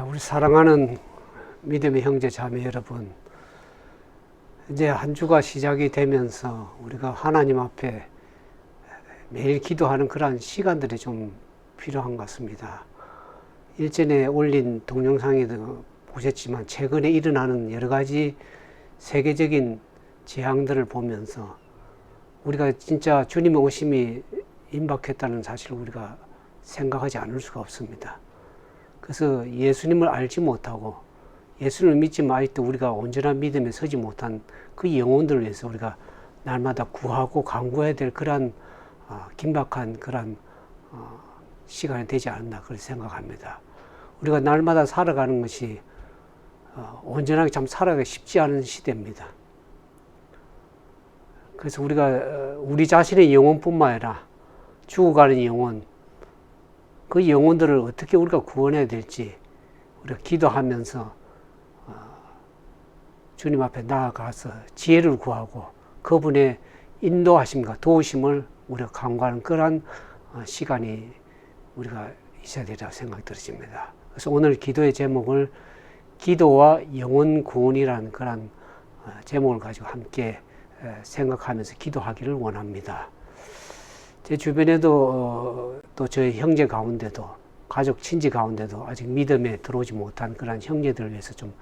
우리 사랑하는 믿음의 형제 자매 여러분, 이제 한 주가 시작이 되면서 우리가 하나님 앞에 매일 기도하는 그러한 시간들이 좀 필요한 것 같습니다. 일전에 올린 동영상에도 보셨지만 최근에 일어나는 여러 가지 세계적인 재앙들을 보면서 우리가 진짜 주님의 오심이 임박했다는 사실을 우리가 생각하지 않을 수가 없습니다. 그래서 예수님을 알지 못하고 예수님을 믿지만 아직도 우리가 온전한 믿음에 서지 못한 그 영혼들을 위해서 우리가 날마다 구하고 간구해야 될 그러한 긴박한 그러한 시간이 되지 않나 그렇게 생각합니다. 우리가 날마다 살아가는 것이 온전하게 참 살아가기 쉽지 않은 시대입니다. 그래서 우리가 우리 자신의 영혼뿐만 아니라 죽어가는 영혼, 그 영혼들을 어떻게 우리가 구원해야 될지 우리가 기도하면서 주님 앞에 나아가서 지혜를 구하고 그분의 인도하심과 도우심을 우리가 간구하는 그러한 시간이 우리가 있어야 되리라고 생각이 들어집니다. 그래서 오늘 기도의 제목을 기도와 영혼 구원이라는 그런 제목을 가지고 함께 생각하면서 기도하기를 원합니다. 제 주변에도 또 저희 형제 가운데도 가족 친지 가운데도 아직 믿음에 들어오지 못한 그런 형제들을 위해서 좀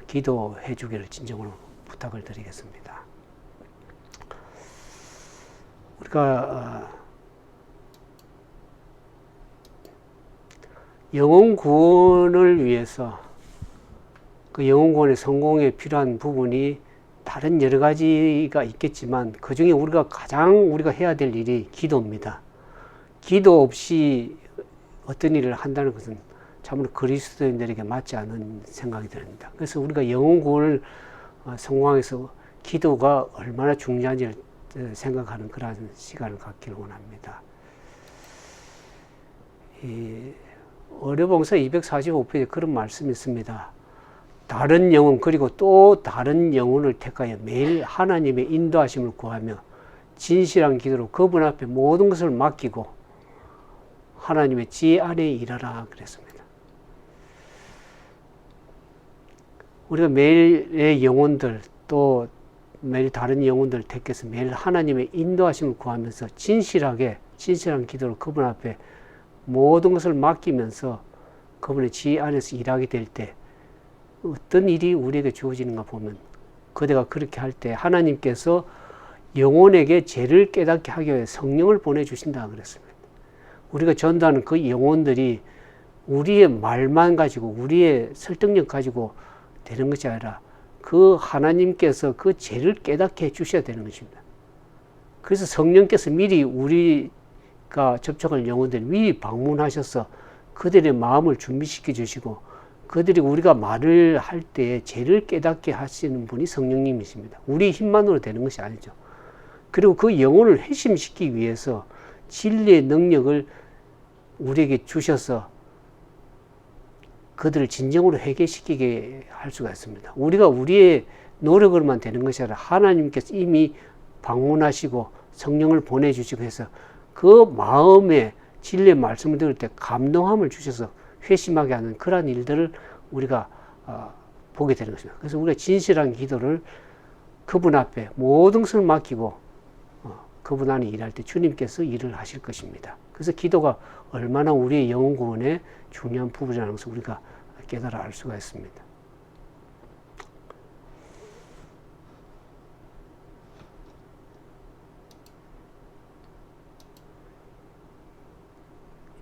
기도해 주기를 진정으로 부탁을 드리겠습니다. 우리가 영혼 구원을 위해서 그 영혼 구원의 성공에 필요한 부분이 다른 여러 가지가 있겠지만 그 중에 우리가 가장 우리가 해야 될 일이 기도입니다. 기도 없이 어떤 일을 한다는 것은 참으로 그리스도인들에게 맞지 않은 생각이 듭니다. 그래서 우리가 영혼 구원을 성공해서 기도가 얼마나 중요한지를 생각하는 그런 시간을 갖기를 원합니다. 어려봉서 245페이지에 그런 말씀이 있습니다. 다른 영혼 그리고 또 다른 영혼을 택하여 매일 하나님의 인도하심을 구하며 진실한 기도로 그분 앞에 모든 것을 맡기고 하나님의 지혜 안에 일하라 그랬습니다. 우리가 매일의 영혼들 또 매일 다른 영혼들을 택해서 매일 하나님의 인도하심을 구하면서 진실한 기도로 그분 앞에 모든 것을 맡기면서 그분의 지혜 안에서 일하게 될 때 어떤 일이 우리에게 주어지는가 보면 그대가 그렇게 할 때 하나님께서 영혼에게 죄를 깨닫게 하기 위해 성령을 보내주신다 그랬습니다. 우리가 전도하는 그 영혼들이 우리의 말만 가지고 우리의 설득력 가지고 되는 것이 아니라 그 하나님께서 그 죄를 깨닫게 해주셔야 되는 것입니다. 그래서 성령께서 미리 우리가 접촉할 영혼들 미리 방문하셔서 그들의 마음을 준비시켜 주시고 그들이 우리가 말을 할 때 죄를 깨닫게 하시는 분이 성령님이십니다. 우리 힘만으로 되는 것이 아니죠. 그리고 그 영혼을 회심시키기 위해서 진리의 능력을 우리에게 주셔서 그들을 진정으로 회개시키게 할 수가 있습니다. 우리가 우리의 노력으로만 되는 것이 아니라 하나님께서 이미 방문하시고 성령을 보내주시고 해서 그 마음에 진리의 말씀을 들을 때 감동함을 주셔서 회심하게 하는 그러한 일들을 우리가 보게 되는 것입니다. 그래서 우리가 진실한 기도를 그분 앞에 모든 것을 맡기고 그분 안에 일할 때 주님께서 일을 하실 것입니다. 그래서 기도가 얼마나 우리의 영혼 구원의 중요한 부분이라는 것을 우리가 깨달아 알 수가 있습니다.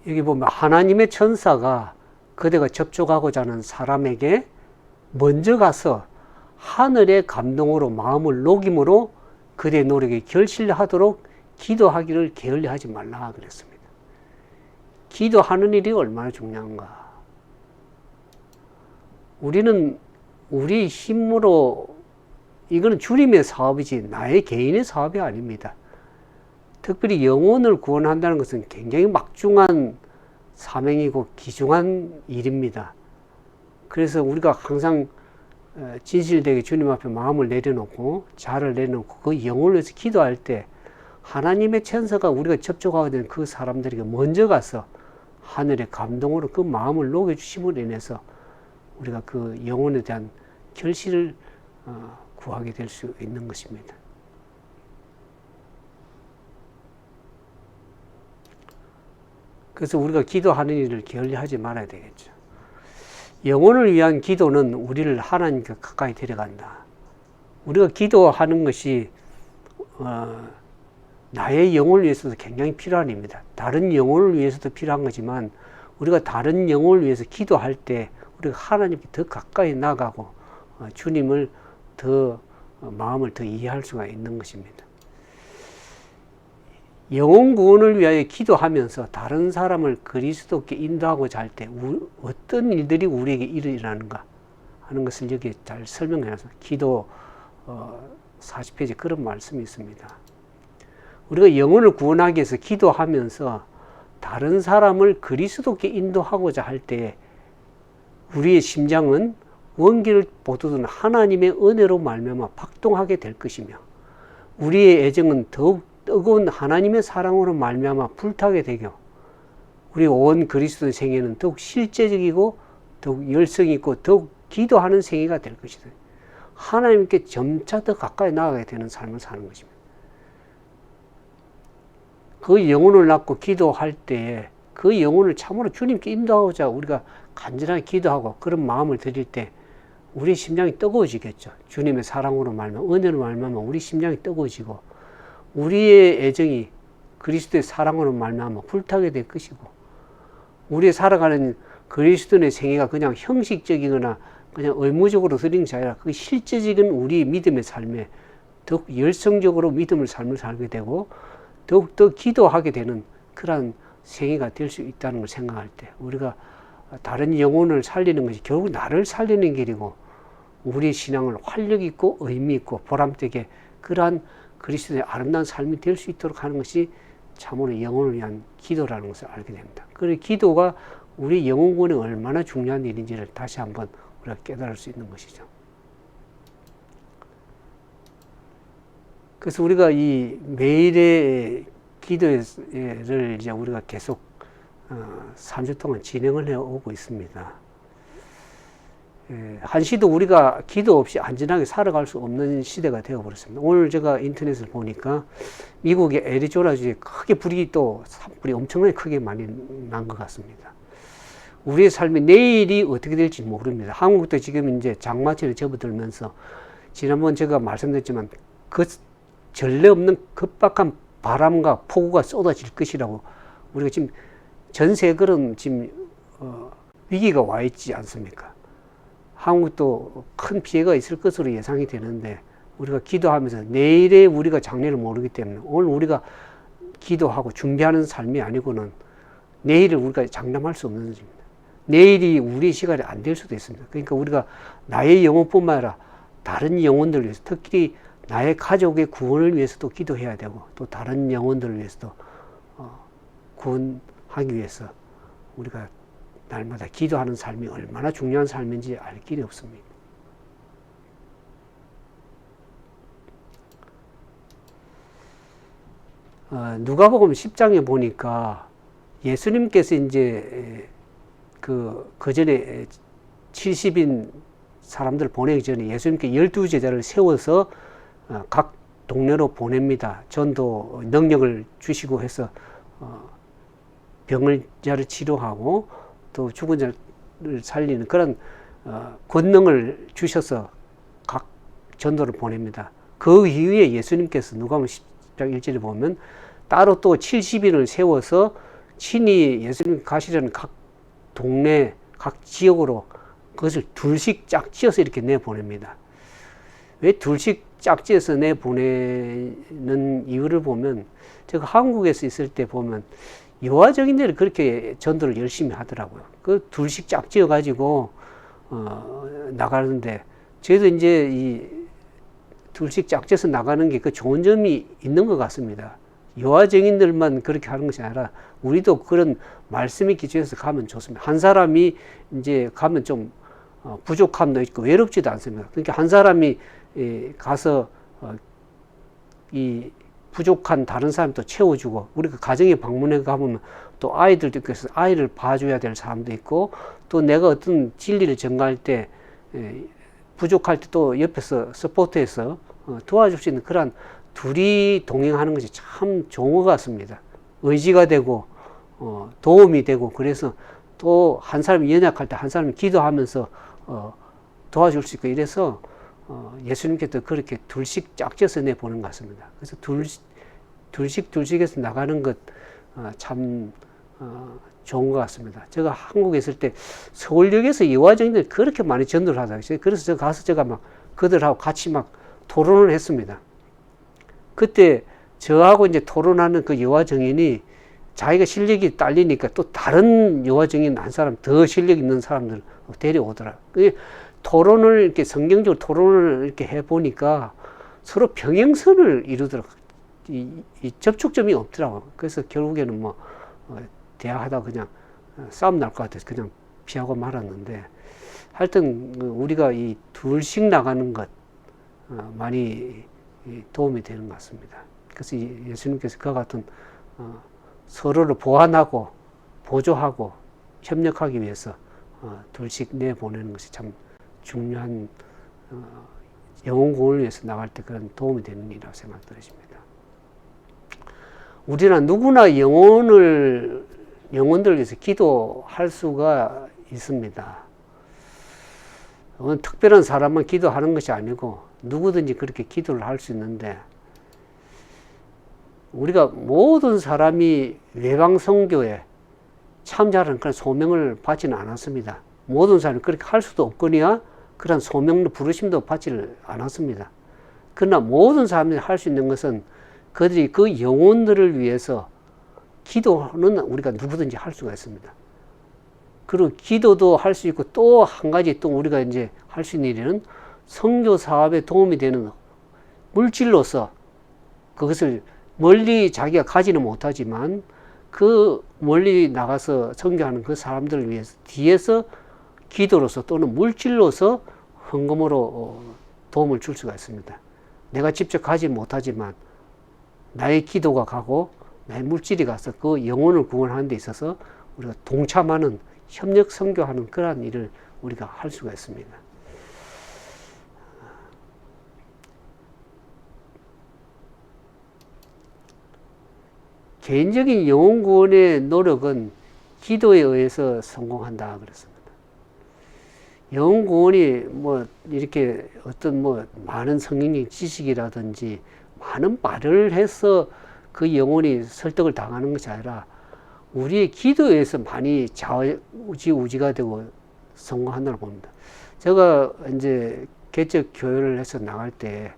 여기 보면 하나님의 천사가 그대가 접촉하고자 하는 사람에게 먼저 가서 하늘의 감동으로 마음을 녹임으로 그대의 노력에 결실하도록 기도하기를 게을리하지 말라 그랬습니다. 기도하는 일이 얼마나 중요한가. 우리는 우리 힘으로 이거는 주님의 사업이지 나의 개인의 사업이 아닙니다. 특별히 영혼을 구원한다는 것은 굉장히 막중한 사명이고 귀중한 일입니다. 그래서 우리가 항상 진실되게 주님 앞에 마음을 내려놓고 자를 내려놓고 그 영혼을 위해서 기도할 때 하나님의 천사가 우리가 접촉하게 된 그 사람들에게 먼저 가서 하늘의 감동으로 그 마음을 녹여주심으로 인해서 우리가 그 영혼에 대한 결실을 구하게 될 수 있는 것입니다. 그래서 우리가 기도하는 일을 게을리하지 말아야 되겠죠. 영혼을 위한 기도는 우리를 하나님께 가까이 데려간다. 우리가 기도하는 것이 나의 영혼을 위해서도 굉장히 필요한 일입니다. 다른 영혼을 위해서도 필요한 거지만 우리가 다른 영혼을 위해서 기도할 때 우리가 하나님께 더 가까이 나가고 주님을 더 마음을 더 이해할 수가 있는 것입니다. 영혼 구원을 위하여 기도하면서 다른 사람을 그리스도께 인도하고자 할 때 어떤 일들이 우리에게 일어나는가 하는 것을 여기에 잘 설명해놔서 기도 40페이지에 그런 말씀이 있습니다. 우리가 영혼을 구원하기 위해서 기도하면서 다른 사람을 그리스도께 인도하고자 할 때 우리의 심장은 원기를 보도든 하나님의 은혜로 말미암아 박동하게 될 것이며 우리의 애정은 더욱 뜨거운 하나님의 사랑으로 말미암아 불타게 되고 우리 온 그리스도의 생애는 더욱 실제적이고 더욱 열성이 있고 더욱 기도하는 생애가 될 것이다. 하나님께 점차 더 가까이 나아가게 되는 삶을 사는 것입니다. 그 영혼을 낳고 기도할 때에 그 영혼을 참으로 주님께 인도하고자 우리가 간절하게 기도하고 그런 마음을 드릴 때 우리 심장이 뜨거워지겠죠. 주님의 사랑으로 말미암아 은혜로 말미암아 우리 심장이 뜨거워지고 우리의 애정이 그리스도의 사랑으로 말미암아 불타게 될 것이고 우리의 살아가는 그리스도의 생애가 그냥 형식적이거나 그냥 의무적으로 드리는 것이 아니라 그 실제적인 우리의 믿음의 삶에 더욱 열성적으로 믿음을 삶을 살게 되고 더욱더 기도하게 되는 그러한 생애가 될 수 있다는 걸 생각할 때 우리가 다른 영혼을 살리는 것이 결국 나를 살리는 길이고 우리의 신앙을 활력 있고 의미 있고 보람되게 그러한 그리스도의 아름다운 삶이 될 수 있도록 하는 것이 참으로 영혼을 위한 기도라는 것을 알게 됩니다. 그래서 기도가 우리 영혼 구원에 얼마나 중요한 일인지를 다시 한번 우리가 깨달을 수 있는 것이죠. 그래서 우리가 이 매일의 기도를 이제 우리가 계속 3주 동안 진행을 해오고 있습니다. 한시도 우리가 기도 없이 안전하게 살아갈 수 없는 시대가 되어버렸습니다. 오늘 제가 인터넷을 보니까 미국의 애리조나주에 크게 불이 또 산불이 엄청나게 크게 많이 난 것 같습니다. 우리의 삶이 내일이 어떻게 될지 모릅니다. 한국도 지금 이제 장마철에 접어들면서 지난번 제가 말씀드렸지만 그 전례 없는 급박한 바람과 폭우가 쏟아질 것이라고 우리가 지금 전 세계 그런 지금 위기가 와 있지 않습니까? 한국도 큰 피해가 있을 것으로 예상이 되는데 우리가 기도하면서 내일의 우리가 장래를 모르기 때문에 오늘 우리가 기도하고 준비하는 삶이 아니고는 내일을 우리가 장담할 수 없는 것입니다. 내일이 우리의 시간이 안 될 수도 있습니다. 그러니까 우리가 나의 영혼뿐만 아니라 다른 영혼들을 위해서 특히 나의 가족의 구원을 위해서도 기도해야 되고 또 다른 영혼들을 위해서도 구원하기 위해서 우리가 날마다 기도하는 삶이 얼마나 중요한 삶인지 알 길이 없습니다. 누가복음 10장에 보니까 예수님께서 이제 그 전에 70인 사람들 보내기 전에 예수님께 12제자를 세워서 각 동네로 보냅니다. 전도 능력을 주시고 해서 병을 자를 치료하고 또 죽은 자를 살리는 그런 권능을 주셔서 각 전도를 보냅니다. 그 이후에 예수님께서 누가복음 10장 1절에 보면 따로 또 70인을 세워서 친히 예수님 가시려는 각 동네, 각 지역으로 그것을 둘씩 짝지어서 이렇게 내보냅니다. 왜 둘씩 짝지어서 내보내는 이유를 보면 제가 한국에서 있을 때 보면 유아적인들이 그렇게 전도를 열심히 하더라고요. 그 둘씩 짝지어 가지고 나가는데 저희도 이제 이 둘씩 짝지어서 나가는 게 그 좋은 점이 있는 것 같습니다. 유아적인들만 그렇게 하는 것이 아니라 우리도 그런 말씀에 기초해서 가면 좋습니다. 한 사람이 이제 가면 좀 부족함도 있고 외롭지도 않습니다. 그러니까 한 사람이 가서 이 부족한 다른 사람 또 채워주고, 우리가 가정에 방문해 가보면 또 아이들도 있고 해서 아이를 봐줘야 될 사람도 있고, 또 내가 어떤 진리를 전가할 때 부족할 때 또 옆에서 서포트해서 도와줄 수 있는 그런 둘이 동행하는 것이 참 좋은 것 같습니다. 의지가 되고 도움이 되고, 그래서 또 한 사람이 연약할 때 한 사람이 기도하면서 도와줄 수 있고, 이래서 예수님께서 그렇게 둘씩 짝져서 내보는 것 같습니다. 그래서 둘씩해서 나가는 것 참 좋은 것 같습니다. 제가 한국에 있을 때 서울역에서 이화정인들 그렇게 많이 전도를 하다. 그래서 제가 가서 제가 막 그들하고 같이 막 토론을 했습니다. 그때 저하고 이제 토론하는 그 여화정인이 자기가 실력이 딸리니까 또 다른 여화정인 한 사람 더 실력 있는 사람들 데려오더라. 토론을 이렇게 성경적으로 토론을 이렇게 해보니까 서로 평행선을 이루더라고. 이 접촉점이 없더라고. 그래서 결국에는 뭐 대화하다 그냥 싸움 날 것 같아서 그냥 피하고 말았는데, 하여튼 우리가 이 둘씩 나가는 것 많이 도움이 되는 것 같습니다. 그래서 예수님께서 그와 같은 서로를 보완하고 보조하고 협력하기 위해서 둘씩 내보내는 것이 참 중요한 영혼 구원을 위해서 나갈 때 그런 도움이 되는 일이라고 생각드립니다. 우리는 누구나 영혼들을 위해서 기도할 수가 있습니다. 특별한 사람만 기도하는 것이 아니고 누구든지 그렇게 기도를 할 수 있는데, 우리가 모든 사람이 외방 선교에 참여하는 그런 소명을 받지는 않았습니다. 모든 사람이 그렇게 할 수도 없거니와 그런 소명도 부르심도 받지를 않았습니다. 그러나 모든 사람들이 할 수 있는 것은 그들이 그 영혼들을 위해서 기도는 우리가 누구든지 할 수가 있습니다. 그리고 기도도 할 수 있고, 또 한 가지 또 우리가 이제 할 수 있는 일은 선교 사업에 도움이 되는 물질로서 그것을 멀리 자기가 가지는 못하지만 그 멀리 나가서 선교하는 그 사람들을 위해서 뒤에서 기도로서 또는 물질로서 헌금으로 도움을 줄 수가 있습니다. 내가 직접 가지 못하지만 나의 기도가 가고 나의 물질이 가서 그 영혼을 구원하는 데 있어서 우리가 동참하는, 협력 선교하는 그러한 일을 우리가 할 수가 있습니다. 개인적인 영혼 구원의 노력은 기도에 의해서 성공한다 그랬습니다. 영혼 구원이 뭐 이렇게 어떤 뭐 많은 성경적 지식이라든지 많은 말을 해서 그 영혼이 설득을 당하는 것이 아니라 우리의 기도에 의해서 많이 좌우지우지가 되고 성공한다고 봅니다. 제가 이제 개척 교회를 해서 나갈 때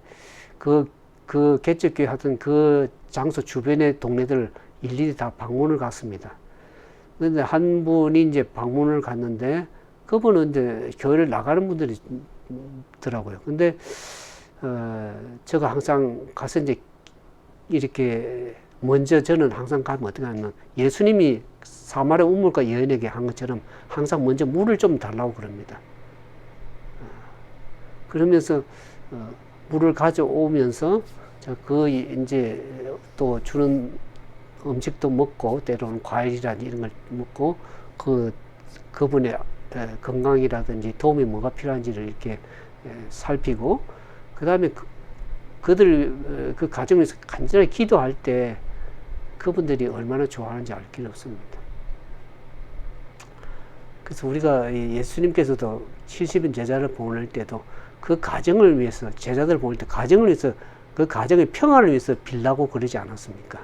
그 개척 교회 하던 그 장소 주변의 동네들 일일이 다 방문을 갔습니다. 그런데 한 분이 이제 방문을 갔는데 그분은 이제 교회를 나가는 분들이 더라고요. 근데 제가 항상 가서 이제 이렇게 먼저 저는 항상 가면 어떻게 하냐면 예수님이 사마리아 우물가 여인에게 한 것처럼 항상 먼저 물을 좀 달라고 그럽니다. 그러면서 물을 가져오면서 그 이제 또 주는 음식도 먹고 때로는 과일이라든지 이런 걸 먹고 그분의 건강이라든지 도움이 뭐가 필요한지를 이렇게 살피고, 그 다음에 그들 그 가정에서 간절히 기도할 때 그분들이 얼마나 좋아하는지 알 길이 없습니다. 그래서 우리가 예수님께서도 70인 제자를 보낼 때도 그 가정을 위해서, 제자들을 보낼 때 가정을 위해서, 그 가정의 평안을 위해서 빌라고 그러지 않았습니까?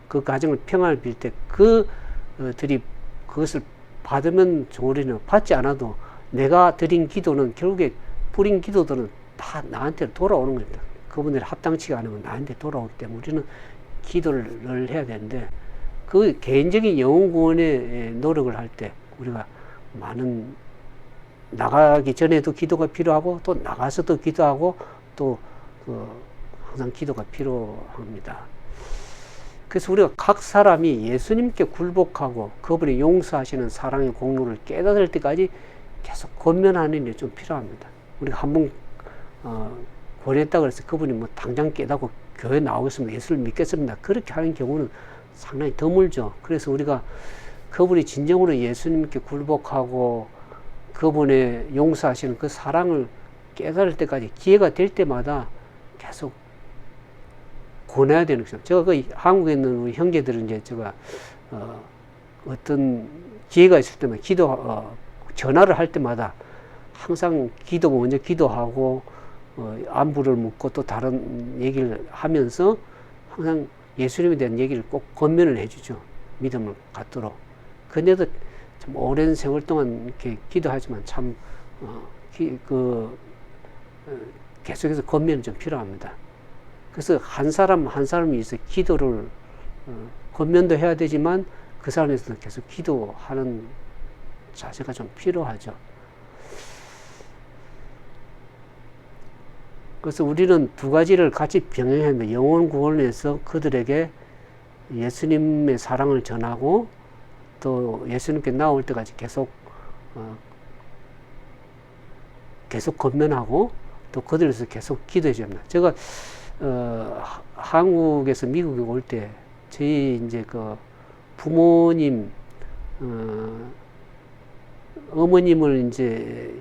그 가정을 평안을 빌 때 그들이 그것을 받으면 좋으려나 받지 않아도 내가 드린 기도는 결국에 뿌린 기도들은 다 나한테 돌아오는 겁니다. 그분들이 합당치가 않으면 나한테 돌아오기 때문에 우리는 기도를 해야 되는데, 그 개인적인 영혼 구원의 노력을 할 때 우리가 많은 나가기 전에도 기도가 필요하고 또 나가서도 기도하고 또 항상 기도가 필요합니다. 그래서 우리가 각 사람이 예수님께 굴복하고 그분이 용서하시는 사랑의 공로를 깨달을 때까지 계속 권면하는 일이 좀 필요합니다. 우리가 한번 권했다고 해서 그분이 뭐 당장 깨닫고 교회 나오겠습니다. 예수를 믿겠습니다. 그렇게 하는 경우는 상당히 드물죠. 그래서 우리가 그분이 진정으로 예수님께 굴복하고 그분의 용서하시는 그 사랑을 깨달을 때까지 기회가 될 때마다 계속 권해야 되는 거죠. 제가 그 한국에 있는 우리 형제들은 이제 제가 어떤 기회가 있을 때만 전화를 할 때마다 항상 먼저 기도하고 안부를 묻고 또 다른 얘기를 하면서 항상 예수님에 대한 얘기를 꼭 권면을 해주죠. 믿음을 갖도록. 근데도 참 오랜 세월 동안 이렇게 기도하지만 참 계속해서 권면이 좀 필요합니다. 그래서 한 사람이 있어 기도를 권면도 해야 되지만 그 사람에서 계속 기도하는 자세가 좀 필요하죠. 그래서 우리는 두 가지를 같이 병행해야 합니다. 영혼 구원을 위해서 그들에게 예수님의 사랑을 전하고 또 예수님께 나올 때까지 계속 권면하고 또 그들을 위해서 계속 기도해 줍니다 제가 한국에서 미국에 올 때 저희 이제 그 부모님 어머님을 이제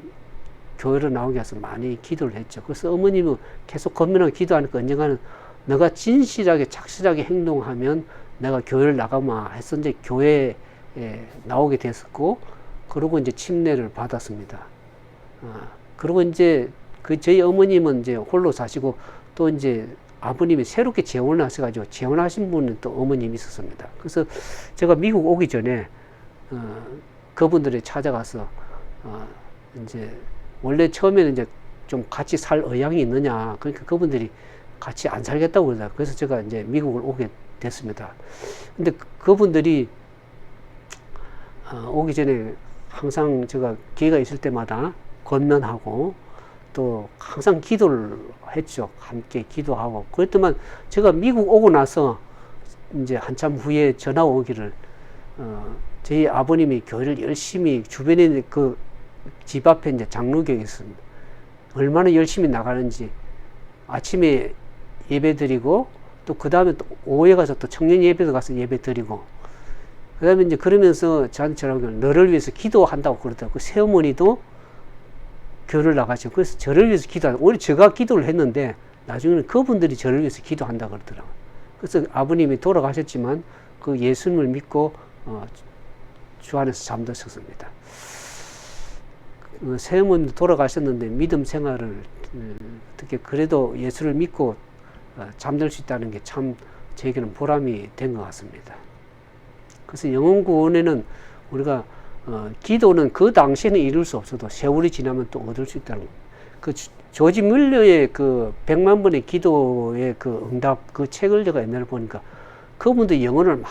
교회로 나오게 해서 많이 기도를 했죠. 그래서 어머님은 계속 권면하고 기도하니까 언젠가는 너가 진실하게 착실하게 행동하면 내가 교회를 나가마 해서 이제 교회에 나오게 됐었고, 그러고 이제 침례를 받았습니다. 그리고 이제 저희 어머님은 이제 홀로 사시고 또 이제 아버님이 새롭게 재혼을 하셔가지고 재혼하신 분은 또 어머님이 있었습니다. 그래서 제가 미국 오기 전에 그분들에 찾아가서 이제 원래 처음에는 이제 좀 같이 살 의향이 있느냐, 그러니까 그분들이 같이 안 살겠다고 그러다. 그래서 제가 이제 미국을 오게 됐습니다. 근데 그분들이 오기 전에 항상 제가 기회가 있을 때마다 권면하고 또 항상 기도를 했죠. 함께 기도하고. 그랬더만 제가 미국 오고 나서 이제 한참 후에 전화 오기를 저희 아버님이 교회를 열심히 주변에 그 집 앞에 이제 장로교회 있습니다. 얼마나 열심히 나가는지 아침에 예배 드리고 또 그 다음에 또 오후에 가서 또 청년 예배도 가서 예배 드리고 그 다음에 이제 그러면서 저한테 전화오기를 너를 위해서 기도한다고 그러더라고요. 그 새어머니도 교회를 나가시고 그래서 저를 위해서 기도한다. 오히려 제가 기도를 했는데 나중에는 그분들이 저를 위해서 기도한다 그러더라고요. 그래서 아버님이 돌아가셨지만 그 예수님을 믿고 주 안에서 잠드셨습니다. 새어머니도 돌아가셨는데 믿음 생활을 어떻게 그래도 예수를 믿고 잠들 수 있다는 게 참 저에게는 보람이 된 것 같습니다. 그래서 영혼 구원에는 우리가 기도는 그 당시에는 이룰 수 없어도 세월이 지나면 또 얻을 수 있다는 겁니다. 그 조지 뮬러의 그 100만 번의 기도의 그 응답 그 책을 제가 옛날에 보니까 그분도 영혼을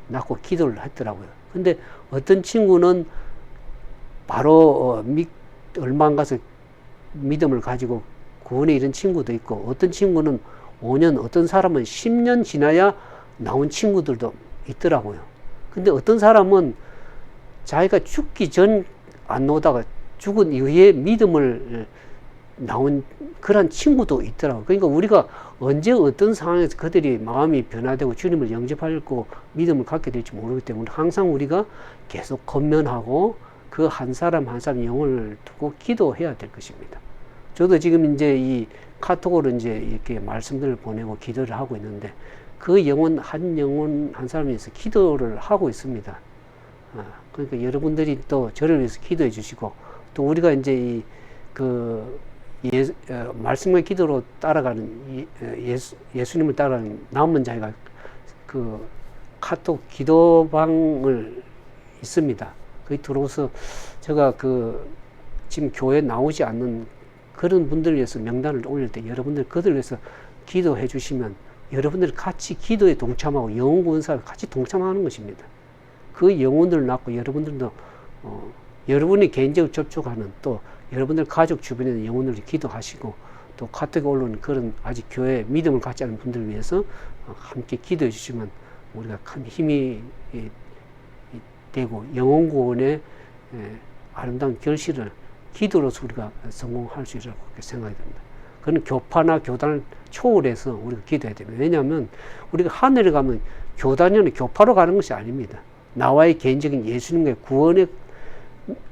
낳고 기도를 했더라고요. 근데 어떤 친구는 바로 얼마 안 가서 믿음을 가지고 구원에 이른 친구도 있고 어떤 친구는 5년, 어떤 사람은 10년 지나야 나온 친구들도 있더라고요. 근데 어떤 사람은 자기가 죽기 전 안 나오다가 죽은 이후에 믿음을 나온 그런 친구도 있더라고요. 그러니까 우리가 언제 어떤 상황에서 그들이 마음이 변화되고 주님을 영접하고 믿음을 갖게 될지 모르기 때문에 항상 우리가 계속 권면하고 그 한 사람 한 사람 영혼을 두고 기도해야 될 것입니다. 저도 지금 이제 이 카톡으로 이제 이렇게 말씀들을 보내고 기도를 하고 있는데 그 영혼 한 사람에 대해서 기도를 하고 있습니다. 그러니까 여러분들이 또 저를 위해서 기도해 주시고 또 우리가 이제 말씀과 기도로 따라가는 예수님을 따라가는 남은 자가 그 카톡 기도방을 있습니다. 거기 들어오서 제가 지금 교회에 나오지 않는 그런 분들을 위해서 명단을 올릴 때 여러분들 그들을 위해서 기도해 주시면 여러분들이 같이 기도에 동참하고 영혼 구원 사역에 같이 동참하는 것입니다. 그 영혼들을 낳고 여러분들도 여러분이 개인적으로 접촉하는 또 여러분들 가족 주변에 있는 영혼들을 기도하시고 또 카톡에 올라오는 그런 아직 교회에 믿음을 갖지 않은 분들을 위해서 함께 기도해 주시면 우리가 큰 힘이 되고 영혼 구원의 아름다운 결실을 기도로서 우리가 성공할 수 있다고 생각이 됩니다. 그건 교파나 교단을 초월해서 우리가 기도해야 됩니다. 왜냐하면 우리가 하늘에 가면 교단이나 교파로 가는 것이 아닙니다. 나와의 개인적인 예수님과의 구원의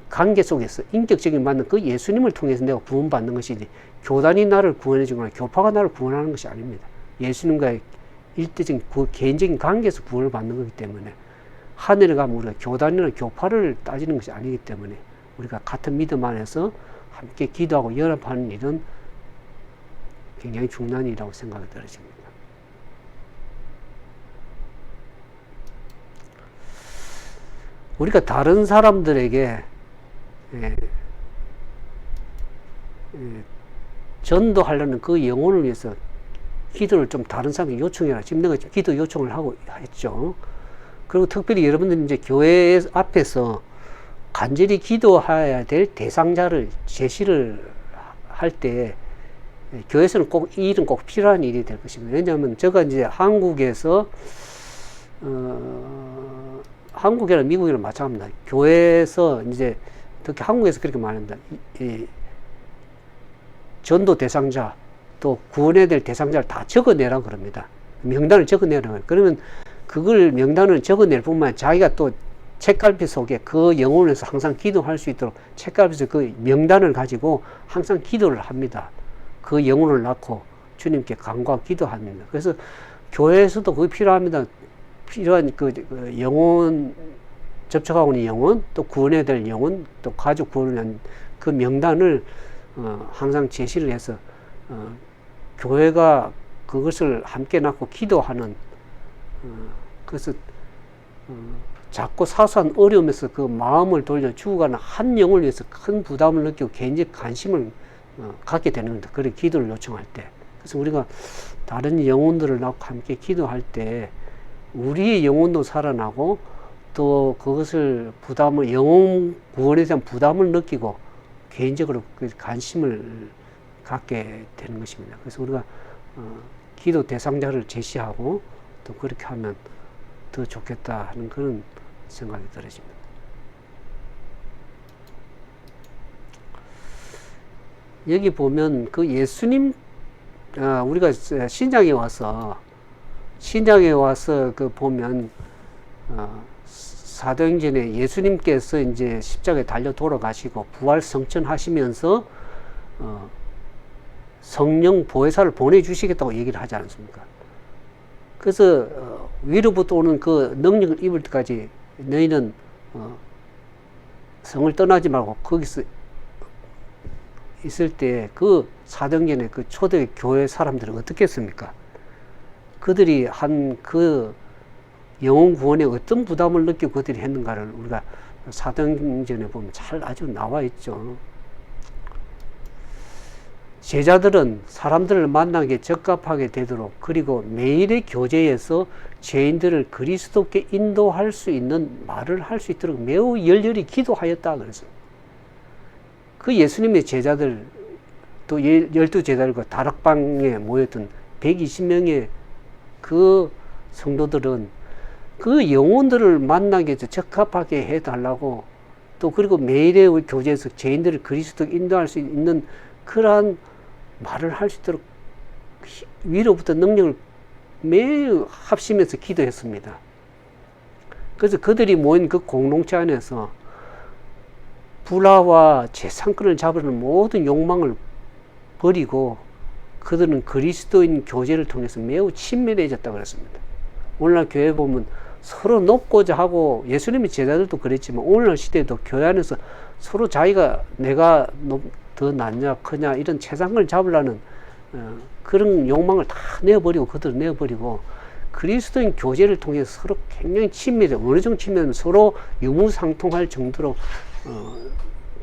관계 속에서 인격적인 만남, 그 예수님을 통해서 내가 구원받는 것이지, 교단이 나를 구원해 주거나 교파가 나를 구원하는 것이 아닙니다. 예수님과의 일대적인 개인적인 관계에서 구원을 받는 거기 때문에, 하늘에 가면 우리가 교단이나 교파를 따지는 것이 아니기 때문에 우리가 같은 믿음 안에서 함께 기도하고 연합하는 일은 굉장히 중요한 일이라고 생각이 들어집니다. 우리가 다른 사람들에게 전도하려는 그 영혼을 위해서 기도를 좀 다른 사람에게 요청해라. 지금 내가 기도 요청을 하고 했죠. 그리고 특별히 여러분들 이제 교회 앞에서 간절히 기도해야 될 대상자를 제시를 할 때, 교회에서는 꼭 이 일은 꼭 필요한 일이 될 것입니다. 왜냐하면 제가 이제 한국에서 한국이나 미국이나 마찬가지입니다. 교회에서 이제 특히 한국에서 그렇게 말합니다. 이 전도 대상자 또 구원해야 될 대상자를 다 적어내라 그럽니다. 명단을 적어내라. 그러면 그걸 명단을 적어낼 뿐만 아니라 자기가 또 책갈피 속에 그 영혼에서 항상 기도할 수 있도록 책갈피에서 그 명단을 가지고 항상 기도를 합니다. 그 영혼을 낳고 주님께 간구하고 기도합니다. 그래서 교회에서도 그게 필요합니다. 필요한 그 영혼, 접촉하고 있는 영혼, 또 구원해야 될 영혼, 또 가족 구원을 위한 그 명단을 항상 제시를 해서 교회가 그것을 함께 낳고 기도하는, 그래서 작고 사소한 어려움에서 그 마음을 돌려 죽어가는 한 영을 위해서 큰 부담을 느끼고 개인적 관심을 갖게 되는 겁니다. 그래 기도를 요청할 때. 그래서 우리가 다른 영혼들을 낳고 함께 기도할 때 우리의 영혼도 살아나고 또 그것을 부담을, 영혼 구원에 대한 부담을 느끼고 개인적으로 그 관심을 갖게 되는 것입니다. 그래서 우리가 기도 대상자를 제시하고 또 그렇게 하면 더 좋겠다 하는 그런 생각이 들어집니다. 여기 보면 그 예수님, 우리가 신약에 와서 그 보면 사도행전에 예수님께서 이제 십자가에 달려 돌아가시고 부활 성천하시면서 성령 보혜사를 보내주시겠다고 얘기를 하지 않습니까? 그래서 위로부터 오는 그 능력을 입을 때까지 너희는 성을 떠나지 말고 거기서 있을 때 그 사도행전의 그 초대 교회 사람들은 어떻게 했습니까? 그들이 한 그 영혼 구원에 어떤 부담을 느끼고 그들이 했는가를 우리가 사도행전에 보면 잘 아주 나와 있죠. 제자들은 사람들을 만나게 적합하게 되도록, 그리고 매일의 교제에서 죄인들을 그리스도께 인도할 수 있는 말을 할 수 있도록 매우 열렬히 기도하였다 그랬습니다. 그 예수님의 제자들, 또 12제자들과 다락방에 모였던 120명의 그 성도들은 그 영혼들을 만나게 해서 적합하게 해달라고, 또 그리고 매일의 교제에서 죄인들을 그리스도께 인도할 수 있는 그러한 말을 할 수 있도록 위로부터 능력을 매우 합심해서 기도했습니다. 그래서 그들이 모인 그 공동체 안에서 불화와 재산권을 잡으려는 모든 욕망을 버리고 그들은 그리스도인 교제를 통해서 매우 친밀해졌다고 그랬습니다. 오늘날 교회 보면 서로 높고자 하고, 예수님의 제자들도 그랬지만 오늘날 시대에도 교회 안에서 서로 자기가 내가 더 낫냐 크냐 이런 재산권을 잡으려는 그런 욕망을 다 내어버리고, 그들은 내어버리고 그리스도인 교제를 통해서 서로 굉장히 친밀해. 어느 정도 친밀하면 서로 유무상통할 정도로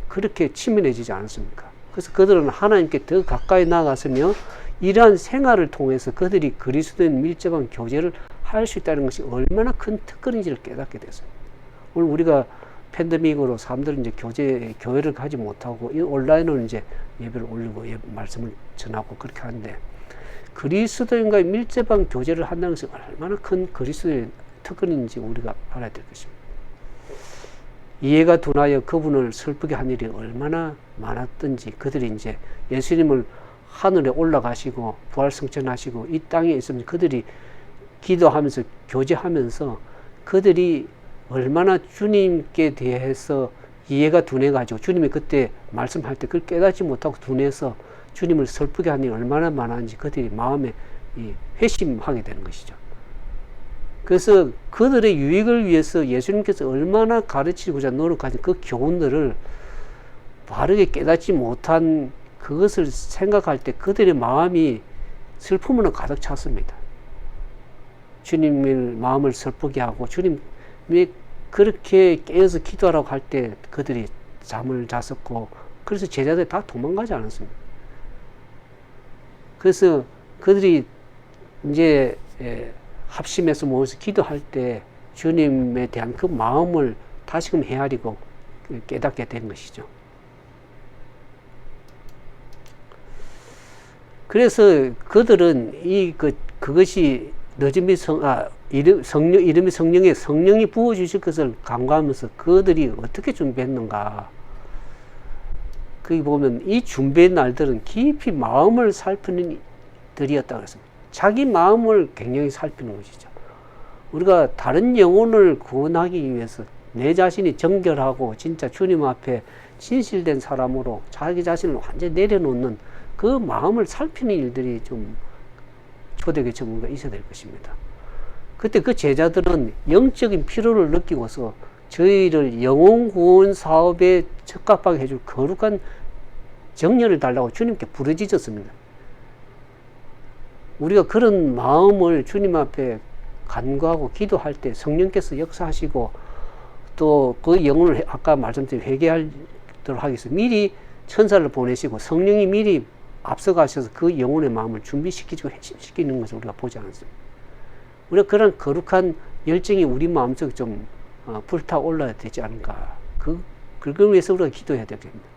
그렇게 친밀해지지 않습니까? 그래서 그들은 하나님께 더 가까이 나아갔으며 이러한 생활을 통해서 그들이 그리스도인 밀접한 교제를 할 수 있다는 것이 얼마나 큰 특권인지를 깨닫게 됐어요. 오늘 우리가 팬데믹으로 사람들은 이제 교회를 가지 못하고 온라인으로 이제 예배를 올리고 말씀을 전하고 그렇게 하는데, 그리스도인과의 밀접한 교제를 한다는 것이 얼마나 큰 그리스도의 특권인지 우리가 알아야 될 것입니다. 이해가 둔하여 그분을 슬프게 한 일이 얼마나 많았던지, 그들이 이제 예수님을 하늘에 올라가시고 부활승천하시고 이 땅에 있으면 그들이 기도하면서 교제하면서 그들이 얼마나 주님께 대해서 이해가 둔해가지고 주님이 그때 말씀할 때 그걸 깨닫지 못하고 둔해서 주님을 슬프게 하는 일이 얼마나 많았는지 그들이 마음에 회심하게 되는 것이죠. 그래서 그들의 유익을 위해서 예수님께서 얼마나 가르치고자 노력하신 그 교훈들을 바르게 깨닫지 못한 그것을 생각할 때 그들의 마음이 슬픔으로 가득 찼습니다. 주님의 마음을 슬프게 하고 주님이 그렇게 깨어서 기도하라고 할 때 그들이 잠을 잤었고 그래서 제자들이 다 도망가지 않았습니다. 그래서 그들이 이제 합심해서 모여서 기도할 때 주님에 대한 그 마음을 다시금 헤아리고 깨닫게 된 것이죠. 그래서 그들은 그것이 늦음이 이름이 성령이 부어주실 것을 간구하면서 그들이 어떻게 준비했는가. 거기 보면 이 준비의 날들은 깊이 마음을 살피는 들이었다고 했습니다. 자기 마음을 굉장히 살피는 것이죠. 우리가 다른 영혼을 구원하기 위해서 내 자신이 정결하고 진짜 주님 앞에 진실된 사람으로 자기 자신을 완전히 내려놓는 그 마음을 살피는 일들이 좀 초대교회 전문가 있어야 될 것입니다. 그때 그 제자들은 영적인 필요를 느끼고서 저희를 영혼 구원 사업에 적합하게 해줄 거룩한 정렬을 달라고 주님께 부르짖었습니다. 우리가 그런 마음을 주님 앞에 간구하고 기도할 때 성령께서 역사하시고 또 그 영혼을 아까 말씀드린 회개하도록 하기 위해서 미리 천사를 보내시고 성령이 미리 앞서가셔서 그 영혼의 마음을 준비시키고 핵심시키는 것을 우리가 보지 않습니다. 우리가 그런 거룩한 열정이 우리 마음속에 좀 불타올라야 되지 않을까. 그걸 위해서 우리가 기도해야 되겠습니다.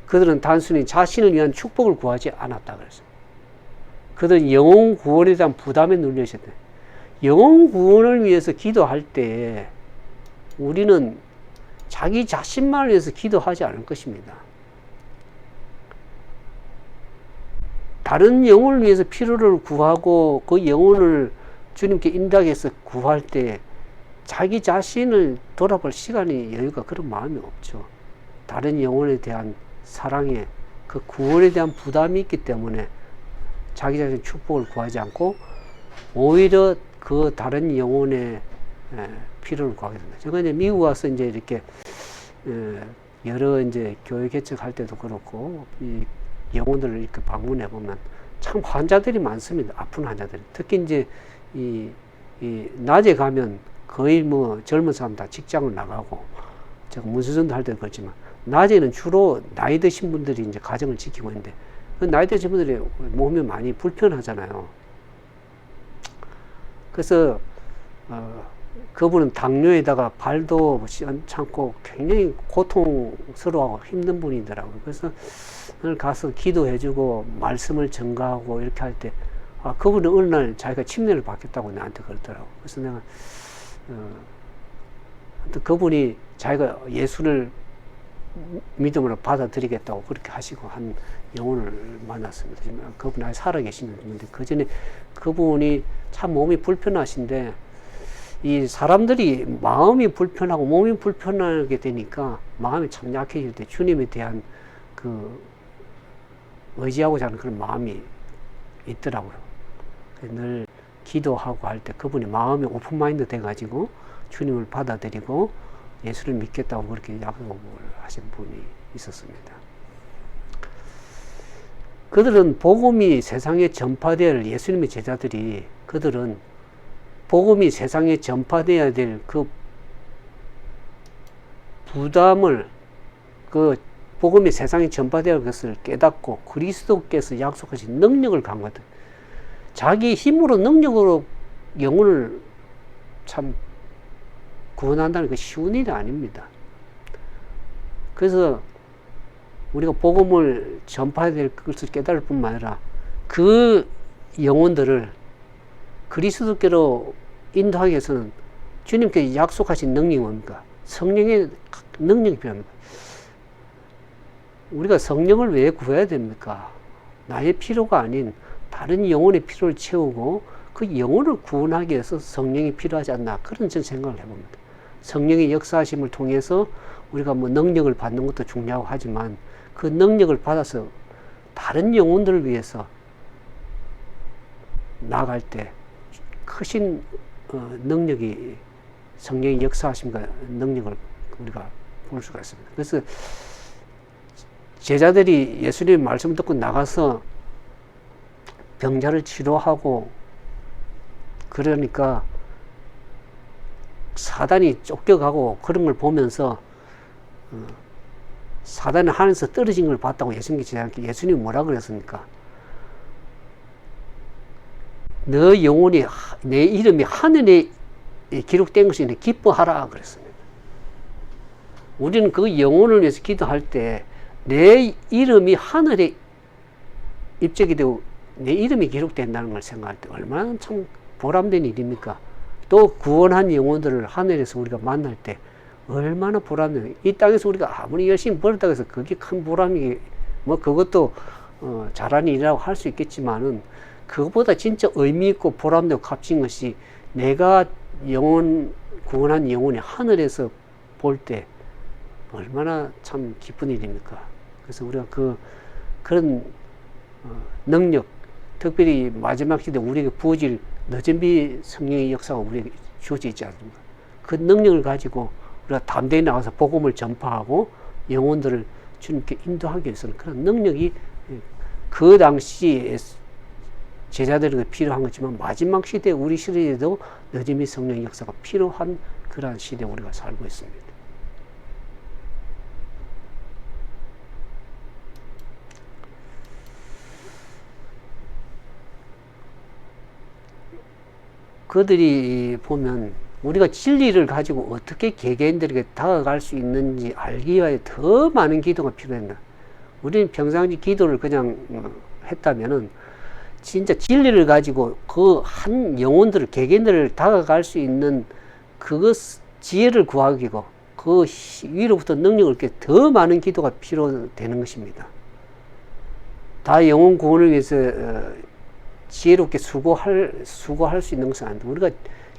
그들은 단순히 자신을 위한 축복을 구하지 않았다 그랬습니다. 그들은 영혼 구원에 대한 부담에 눌려 있었다. 영혼 구원을 위해서 기도할 때 우리는 자기 자신만을 위해서 기도하지 않을 것입니다. 다른 영혼을 위해서 필요를 구하고 그 영혼을 주님께 인도해서 구할 때 자기 자신을 돌아볼 시간이 여유가 그런 마음이 없죠. 다른 영혼에 대한 사랑에 그 구원에 대한 부담이 있기 때문에 자기 자신의 축복을 구하지 않고 오히려 그 다른 영혼의 필요를 구하게 됩니다. 제가 이제 미국 와서 이제 이렇게 여러 이제 교회 개척할 때도 그렇고 이 영혼들을 이렇게 방문해 보면 참 환자들이 많습니다. 아픈 환자들이. 특히 이제 이 낮에 가면 거의 뭐 젊은 사람 다 직장을 나가고 제가 문수전도 할 때도 그렇지만 낮에는 주로 나이 드신 분들이 이제 가정을 지키고 있는데 그 나이 드신 분들이 몸이 많이 불편하잖아요. 그래서 그분은 당뇨에다가 발도 시원찮고 굉장히 고통스러워하고 힘든 분이더라고요. 그래서 오늘 가서 기도해주고 말씀을 전가하고 이렇게 할 때 그분은 어느 날 자기가 침례를 받겠다고 나한테 그러더라고. 그래서 내가 그분이 자기가 예수를 믿음으로 받아들이겠다고 그렇게 하시고 한 영혼을 만났습니다. 그분이 아직 살아계시는 분인데 그 전에 그분이 참 몸이 불편하신데 이 사람들이 마음이 불편하고 몸이 불편하게 되니까 마음이 참 약해질 때 주님에 대한 그 의지하고자 하는 그런 마음이 있더라고요. 늘 기도하고 할 때 그분이 마음이 오픈마인드 돼가지고 주님을 받아들이고 예수를 믿겠다고 그렇게 약속을 하신 분이 있었습니다. 그들은 복음이 세상에 전파될 예수님의 제자들이 그들은 복음이 세상에 전파되어야 될 그 부담을 그 복음이 세상에 전파되어야 할 것을 깨닫고 그리스도께서 약속하신 능력을 강구하다. 자기 힘으로 능력으로 영혼을 참 구원한다는 그 쉬운 일이 아닙니다. 그래서 우리가 복음을 전파해야 될 것을 깨달을 뿐만 아니라 그 영혼들을 그리스도께로 인도하기 위해서는 주님께 약속하신 능력이 뭡니까? 성령의 능력이 필요합니다. 우리가 성령을 왜 구해야 됩니까? 나의 필요가 아닌 다른 영혼의 필요를 채우고 그 영혼을 구원하기 위해서 성령이 필요하지 않나, 그런 전 생각을 해봅니다. 성령의 역사하심을 통해서 우리가 뭐 능력을 받는 것도 중요하고 하지만 그 능력을 받아서 다른 영혼들을 위해서 나아갈 때 크신 능력이, 성령의 역사하심과 능력을 우리가 볼 수가 있습니다. 그래서 제자들이 예수님의 말씀 듣고 나가서 병자를 치료하고 그러니까 사단이 쫓겨가고 그런 걸 보면서 사단은 하늘에서 떨어진 걸 봤다고 예수님이 제자한테, 예수님이 뭐라 그랬습니까? 너 영혼이, 내 이름이 하늘에 기록된 것이 기뻐하라 그랬습니다. 우리는 그 영혼을 위해서 기도할 때 내 이름이 하늘에 입적이 되고 내 이름이 기록된다는 걸 생각할 때 얼마나 참 보람된 일입니까? 또 구원한 영혼들을 하늘에서 우리가 만날 때 얼마나 보람돼요. 이 땅에서 우리가 아무리 열심히 벌었다고 해서 그게 큰 보람이, 뭐 그것도 잘하는 일이라고 할 수 있겠지만은 그것보다 진짜 의미 있고 보람되고 값진 것이 내가 구원한 영혼이 하늘에서 볼 때 얼마나 참 기쁜 일입니까? 그래서 우리가 그런 능력, 특별히 마지막 시대 우리에게 부어질 늦은비 성령의 역사가 우리에게 주어져 있지 않습니까? 그 능력을 가지고 우리가 담대히 나가서 복음을 전파하고 영혼들을 주님께 인도하기 위해서는 그런 능력이 그 당시에 제자들에게 필요한 거지만 마지막 시대, 우리 시대에도 늦은비 성령의 역사가 필요한 그러한 시대에 우리가 살고 있습니다. 그들이 보면 우리가 진리를 가지고 어떻게 개개인들에게 다가갈 수 있는지 알기 위하여 더 많은 기도가 필요했나. 우리는 평상시 기도를 그냥 했다면은 진짜 진리를 가지고 그 한 영혼들을, 개개인들을 다가갈 수 있는 그것 지혜를 구하기고 그 위로부터 능력을 얻기 더 많은 기도가 필요되는 것입니다. 다 영혼 구원을 위해서 지혜롭게 수고할 수 있는 것은 아닌데, 우리가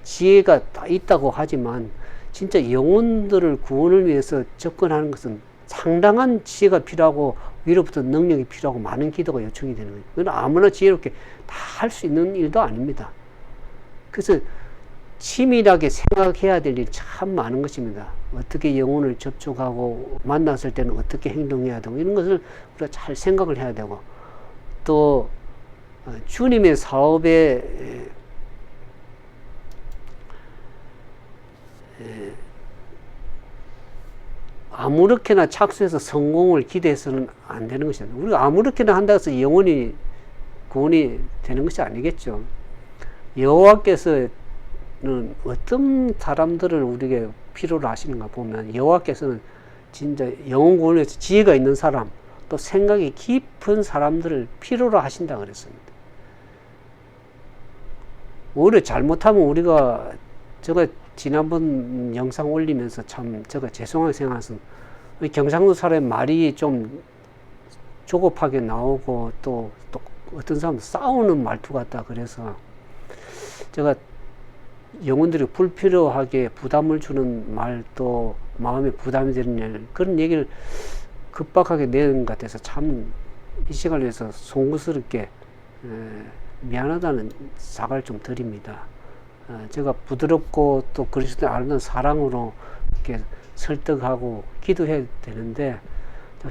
지혜가 다 있다고 하지만 진짜 영혼들을 구원을 위해서 접근하는 것은 상당한 지혜가 필요하고 위로부터 능력이 필요하고 많은 기도가 요청이 되는 거예요. 그건 아무나 지혜롭게 다 할 수 있는 일도 아닙니다. 그래서 치밀하게 생각해야 될 일이 참 많은 것입니다. 어떻게 영혼을 접촉하고 만났을 때는 어떻게 행동해야 되고 이런 것을 우리가 잘 생각을 해야 되고, 또 주님의 사업에 아무렇게나 착수해서 성공을 기대해서는 안 되는 것입니다. 우리가 아무렇게나 한다고 해서 영혼이 구원이 되는 것이 아니겠죠. 여호와께서는 어떤 사람들을 우리에게 필요로 하시는가 보면, 여호와께서는 진짜 영혼 구원을 위해서 지혜가 있는 사람, 또 생각이 깊은 사람들을 필요로 하신다 그랬습니다. 오히려 잘못하면 우리가, 제가 지난번 영상 올리면서 참 제가 죄송하게 생각해서 경상도 사람의 말이 좀 조급하게 나오고 또 어떤 사람은 싸우는 말투 같다 그래서 제가 영혼들이 불필요하게 부담을 주는 말, 또 마음에 부담이 되는 일, 그런 얘기를 급박하게 내는 것 같아서 참 이 시간을 위해서 송구스럽게 미안하다는 사과를 좀 드립니다. 제가 부드럽고 또 그리스도의 아름다운 사랑으로 이렇게 설득하고 기도해야 되는데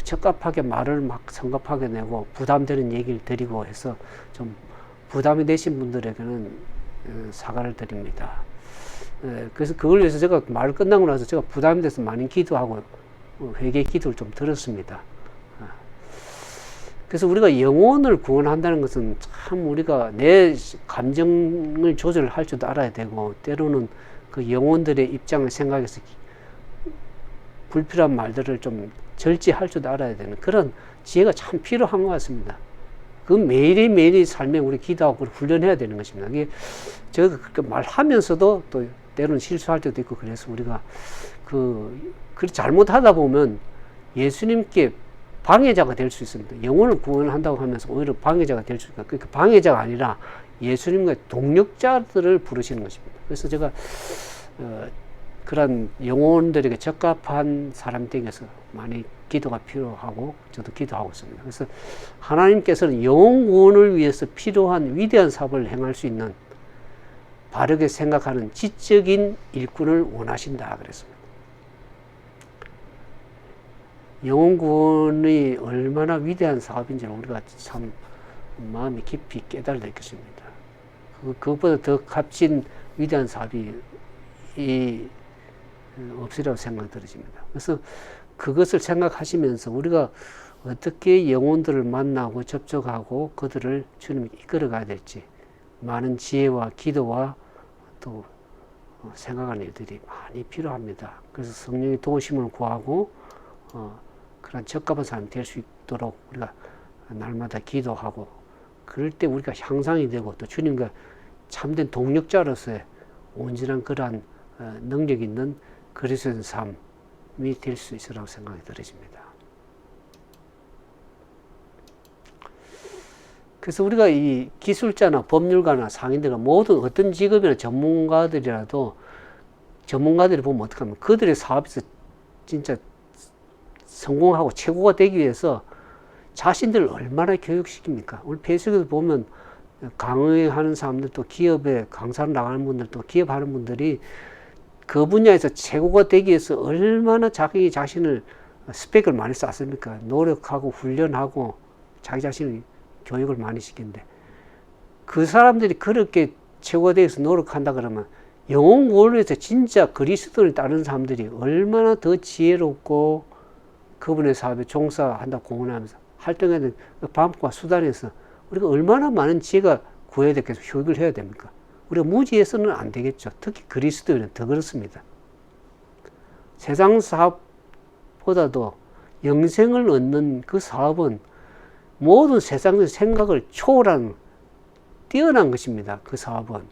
적갑하게 말을 막 성급하게 내고 부담되는 얘기를 드리고 해서 좀 부담이 되신 분들에게는 사과를 드립니다. 그래서 그걸 위해서 제가 말 끝나고 나서 제가 부담이 돼서 많이 기도하고 회개 기도를 좀 들었습니다. 그래서 우리가 영혼을 구원한다는 것은 참 우리가 내 감정을 조절할 줄도 알아야 되고, 때로는 그 영혼들의 입장을 생각해서 불필요한 말들을 좀 절제할 줄도 알아야 되는 그런 지혜가 참 필요한 것 같습니다. 그 매일매일의 삶에 우리 기도하고 훈련해야 되는 것입니다. 이게 제가 그렇게 말하면서도 또 때로는 실수할 때도 있고, 그래서 우리가 그렇게 잘못하다 보면 예수님께 방해자가 될 수 있습니다. 영혼을 구원한다고 하면서 오히려 방해자가 될 수 있습니다. 그러니까 방해자가 아니라 예수님과 동력자들을 부르시는 것입니다. 그래서 제가 그런 영혼들에게 적합한 사람 댁에서 많이 기도가 필요하고 저도 기도하고 있습니다. 그래서 하나님께서는 영혼 구원을 위해서 필요한 위대한 사업을 행할 수 있는 바르게 생각하는 지적인 일꾼을 원하신다 그랬습니다. 영혼 구원이 얼마나 위대한 사업인지를 우리가 참 마음이 깊이 깨달을 것입니다. 그것보다 더 값진 위대한 사업이 없으리라고 생각이 들어집니다. 그래서 그것을 생각하시면서 우리가 어떻게 영혼들을 만나고 접촉하고 그들을 주님이 이끌어 가야 될지 많은 지혜와 기도와 또 생각하는 일들이 많이 필요합니다. 그래서 성령의 도우심을 구하고 그런 적합한 사람이 될 수 있도록 우리가 날마다 기도하고 그럴 때 우리가 향상이 되고 또 주님과 참된 동력자로서의 온전한 그러한 능력 있는 그리스도인 삶이 될 수 있으라고 생각이 들어집니다. 그래서 우리가 이 기술자나 법률가나 상인들과 모든 어떤 직업이나 전문가들이라도 전문가들이 보면 어떻게 하면 그들의 사업에서 진짜 성공하고 최고가 되기 위해서 자신들을 얼마나 교육시킵니까? 우리 페이스북에도 보면 강의하는 사람들도 기업에 강사로 나가는 분들도 기업하는 분들이 그 분야에서 최고가 되기 위해서 얼마나 자기 자신을 스펙을 많이 쌓습니까? 노력하고 훈련하고 자기 자신을 교육을 많이 시키는데 그 사람들이 그렇게 최고가 되기 위해서 노력한다 그러면 영혼 구원을 위해서 진짜 그리스도를 따르는 사람들이 얼마나 더 지혜롭고 그분의 사업에 종사한다고 공헌하면서 활동해야 되는 그 방법과 수단에서 우리가 얼마나 많은 지혜가 구해야 되겠어 효익을 해야 됩니까? 우리가 무지해서는 안 되겠죠. 특히 그리스도인은 더 그렇습니다. 세상 사업보다도 영생을 얻는 그 사업은 모든 세상의 생각을 초월한 뛰어난 것입니다. 그 사업은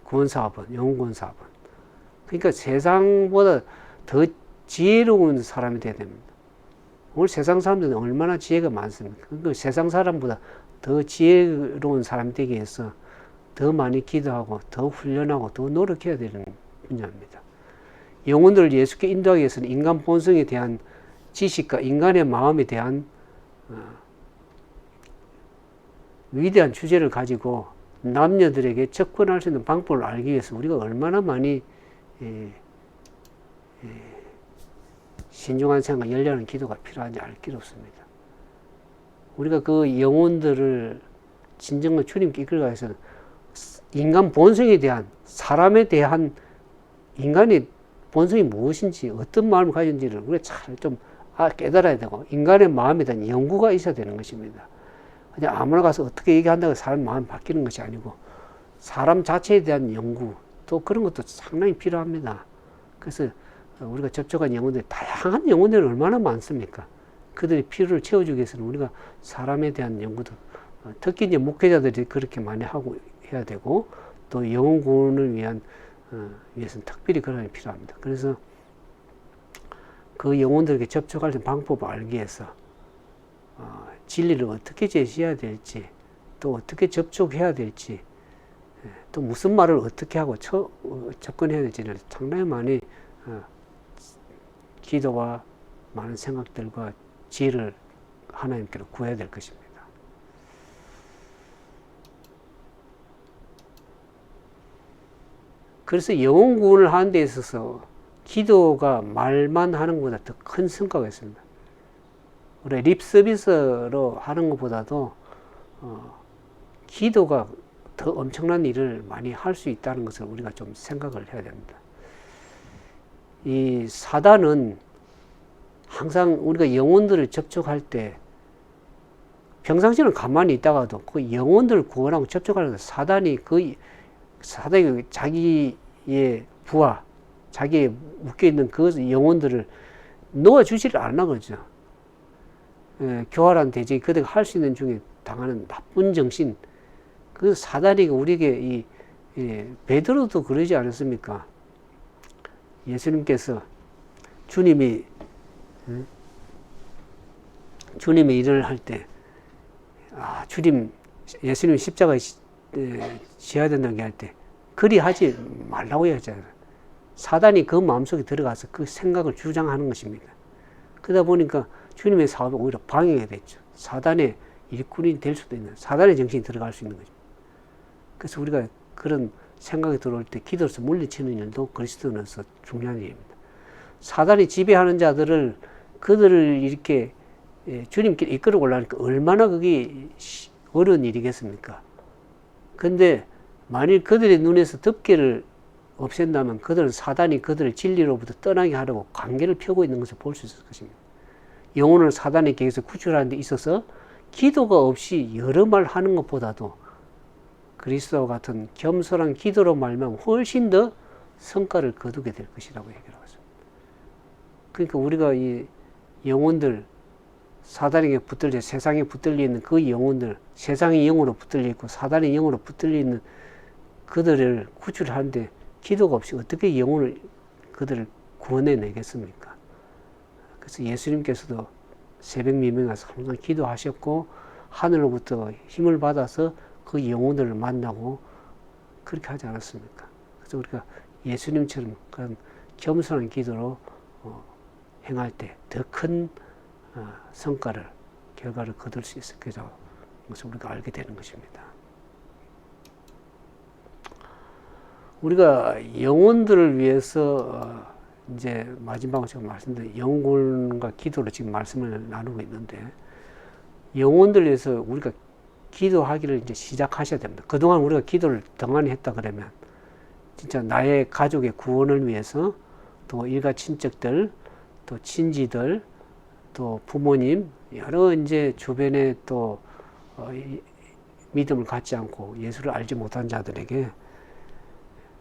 구원 사업은 영혼 구원 사업은 그러니까 세상보다 더 지혜로운 사람이 되어야 됩니다. 오늘 세상 사람들은 얼마나 지혜가 많습니까? 그 세상 사람보다 더 지혜로운 사람이 되기 위해서 더 많이 기도하고 더 훈련하고 더 노력해야 되는 분야입니다. 영혼들을 예수께 인도하기 위해서는 인간 본성에 대한 지식과 인간의 마음에 대한 위대한 주제를 가지고 남녀들에게 접근할 수 있는 방법을 알기 위해서 우리가 얼마나 많이 신중한 생각, 열렬한 기도가 필요한지 알 길 없습니다. 우리가 그 영혼들을 진정한 주님께 이끌어가기 위해서는 인간 본성에 대한, 사람에 대한 인간의 본성이 무엇인지, 어떤 마음을 가진지를 우리가 잘 좀 깨달아야 되고, 인간의 마음에 대한 연구가 있어야 되는 것입니다. 그냥 아무나 가서 어떻게 얘기한다고 사람 마음이 바뀌는 것이 아니고, 사람 자체에 대한 연구, 또 그런 것도 상당히 필요합니다. 그래서 우리가 접촉한 영혼들이, 다양한 영혼들이 얼마나 많습니까? 그들의 필요를 채워주기 위해서는 우리가 사람에 대한 연구도, 특히 이제 목회자들이 그렇게 많이 하고 해야 되고, 또 영혼 구원을 위해서는 특별히 그런 게 필요합니다. 그래서 그 영혼들에게 접촉할 수 있는 방법을 알기 위해서 진리를 어떻게 제시해야 될지, 또 어떻게 접촉해야 될지, 또 무슨 말을 어떻게 하고 접근해야 될지를 상당히 많이 기도와 많은 생각들과 지혜를 하나님께로 구해야 될 것입니다. 그래서 영혼 구원을 하는 데 있어서 기도가 말만 하는 것보다 더 큰 성과가 있습니다. 우리 립 서비스로 하는 것보다도 기도가 더 엄청난 일을 많이 할 수 있다는 것을 우리가 좀 생각을 해야 됩니다. 이 사단은 항상 우리가 영혼들을 접촉할 때 평상시는 가만히 있다가도 그 영혼들을 구원하고 접촉하는 사단이 자기의 부하, 자기의 묶여있는 그 영혼들을 놓아주지를 않아 그러죠. 교활한 대적이 그들이 할 수 있는 중에 당하는 나쁜 정신, 그 사단이 우리에게 베드로도 그러지 않았습니까? 예수님께서 주님이 주님의 일을 할 때, 예수님 십자가에 지어야 된다는 게 할 때, 그리 하지 말라고 하잖아요. 사단이 그 마음속에 들어가서 그 생각을 주장하는 것입니다. 그러다 보니까 주님의 사업이 오히려 방해가 됐죠. 사단의 일꾼이 될 수도 있는, 사단의 정신이 들어갈 수 있는 거죠. 그래서 우리가 그런 생각이 들어올 때 기도로서 물리치는 일도 그리스도인으로서 중요한 일입니다. 사단이 지배하는 자들을, 그들을 이렇게 주님께 이끌어 올라가니까 얼마나 그게 어려운 일이겠습니까? 근데 만일 그들의 눈에서 덮개를 없앤다면 그들은 사단이 그들을 진리로부터 떠나게 하려고 관계를 펴고 있는 것을 볼 수 있을 것입니다. 영혼을 사단의 계에서 구출하는 데 있어서 기도가 없이 여러 말 하는 것보다도 그리스도와 같은 겸손한 기도로 말미암아 훨씬 더 성과를 거두게 될 것이라고 얘기하고 있습니다. 그러니까 우리가 이 영혼들, 사단에게 붙들려 세상에 붙들려 있는 그 영혼들, 세상의 영으로 붙들려 있고 사단의 영으로 붙들려 있는 그들을 구출하는데 기도가 없이 어떻게 영혼을, 그들을 구원해내겠습니까? 그래서 예수님께서도 새벽 미명에 가서 항상 기도하셨고 하늘로부터 힘을 받아서 그 영혼들을 만나고 그렇게 하지 않았습니까? 그래서 우리가 예수님처럼 그런 겸손한 기도로 행할 때 더 큰 성과를, 결과를 거둘 수 있을 거라는 것을 우리가 알게 되는 것입니다. 우리가 영혼들을 위해서 이제 마지막으로 제가 말씀드린 영혼과 기도로 지금 말씀을 나누고 있는데, 영혼들을 위해서 우리가 기도하기를 이제 시작하셔야 됩니다. 그동안 우리가 기도를 등한히 했다 그러면 진짜 나의 가족의 구원을 위해서, 또 일가 친척들, 또 친지들, 또 부모님, 여러 이제 주변에 또 믿음을 갖지 않고 예수를 알지 못한 자들에게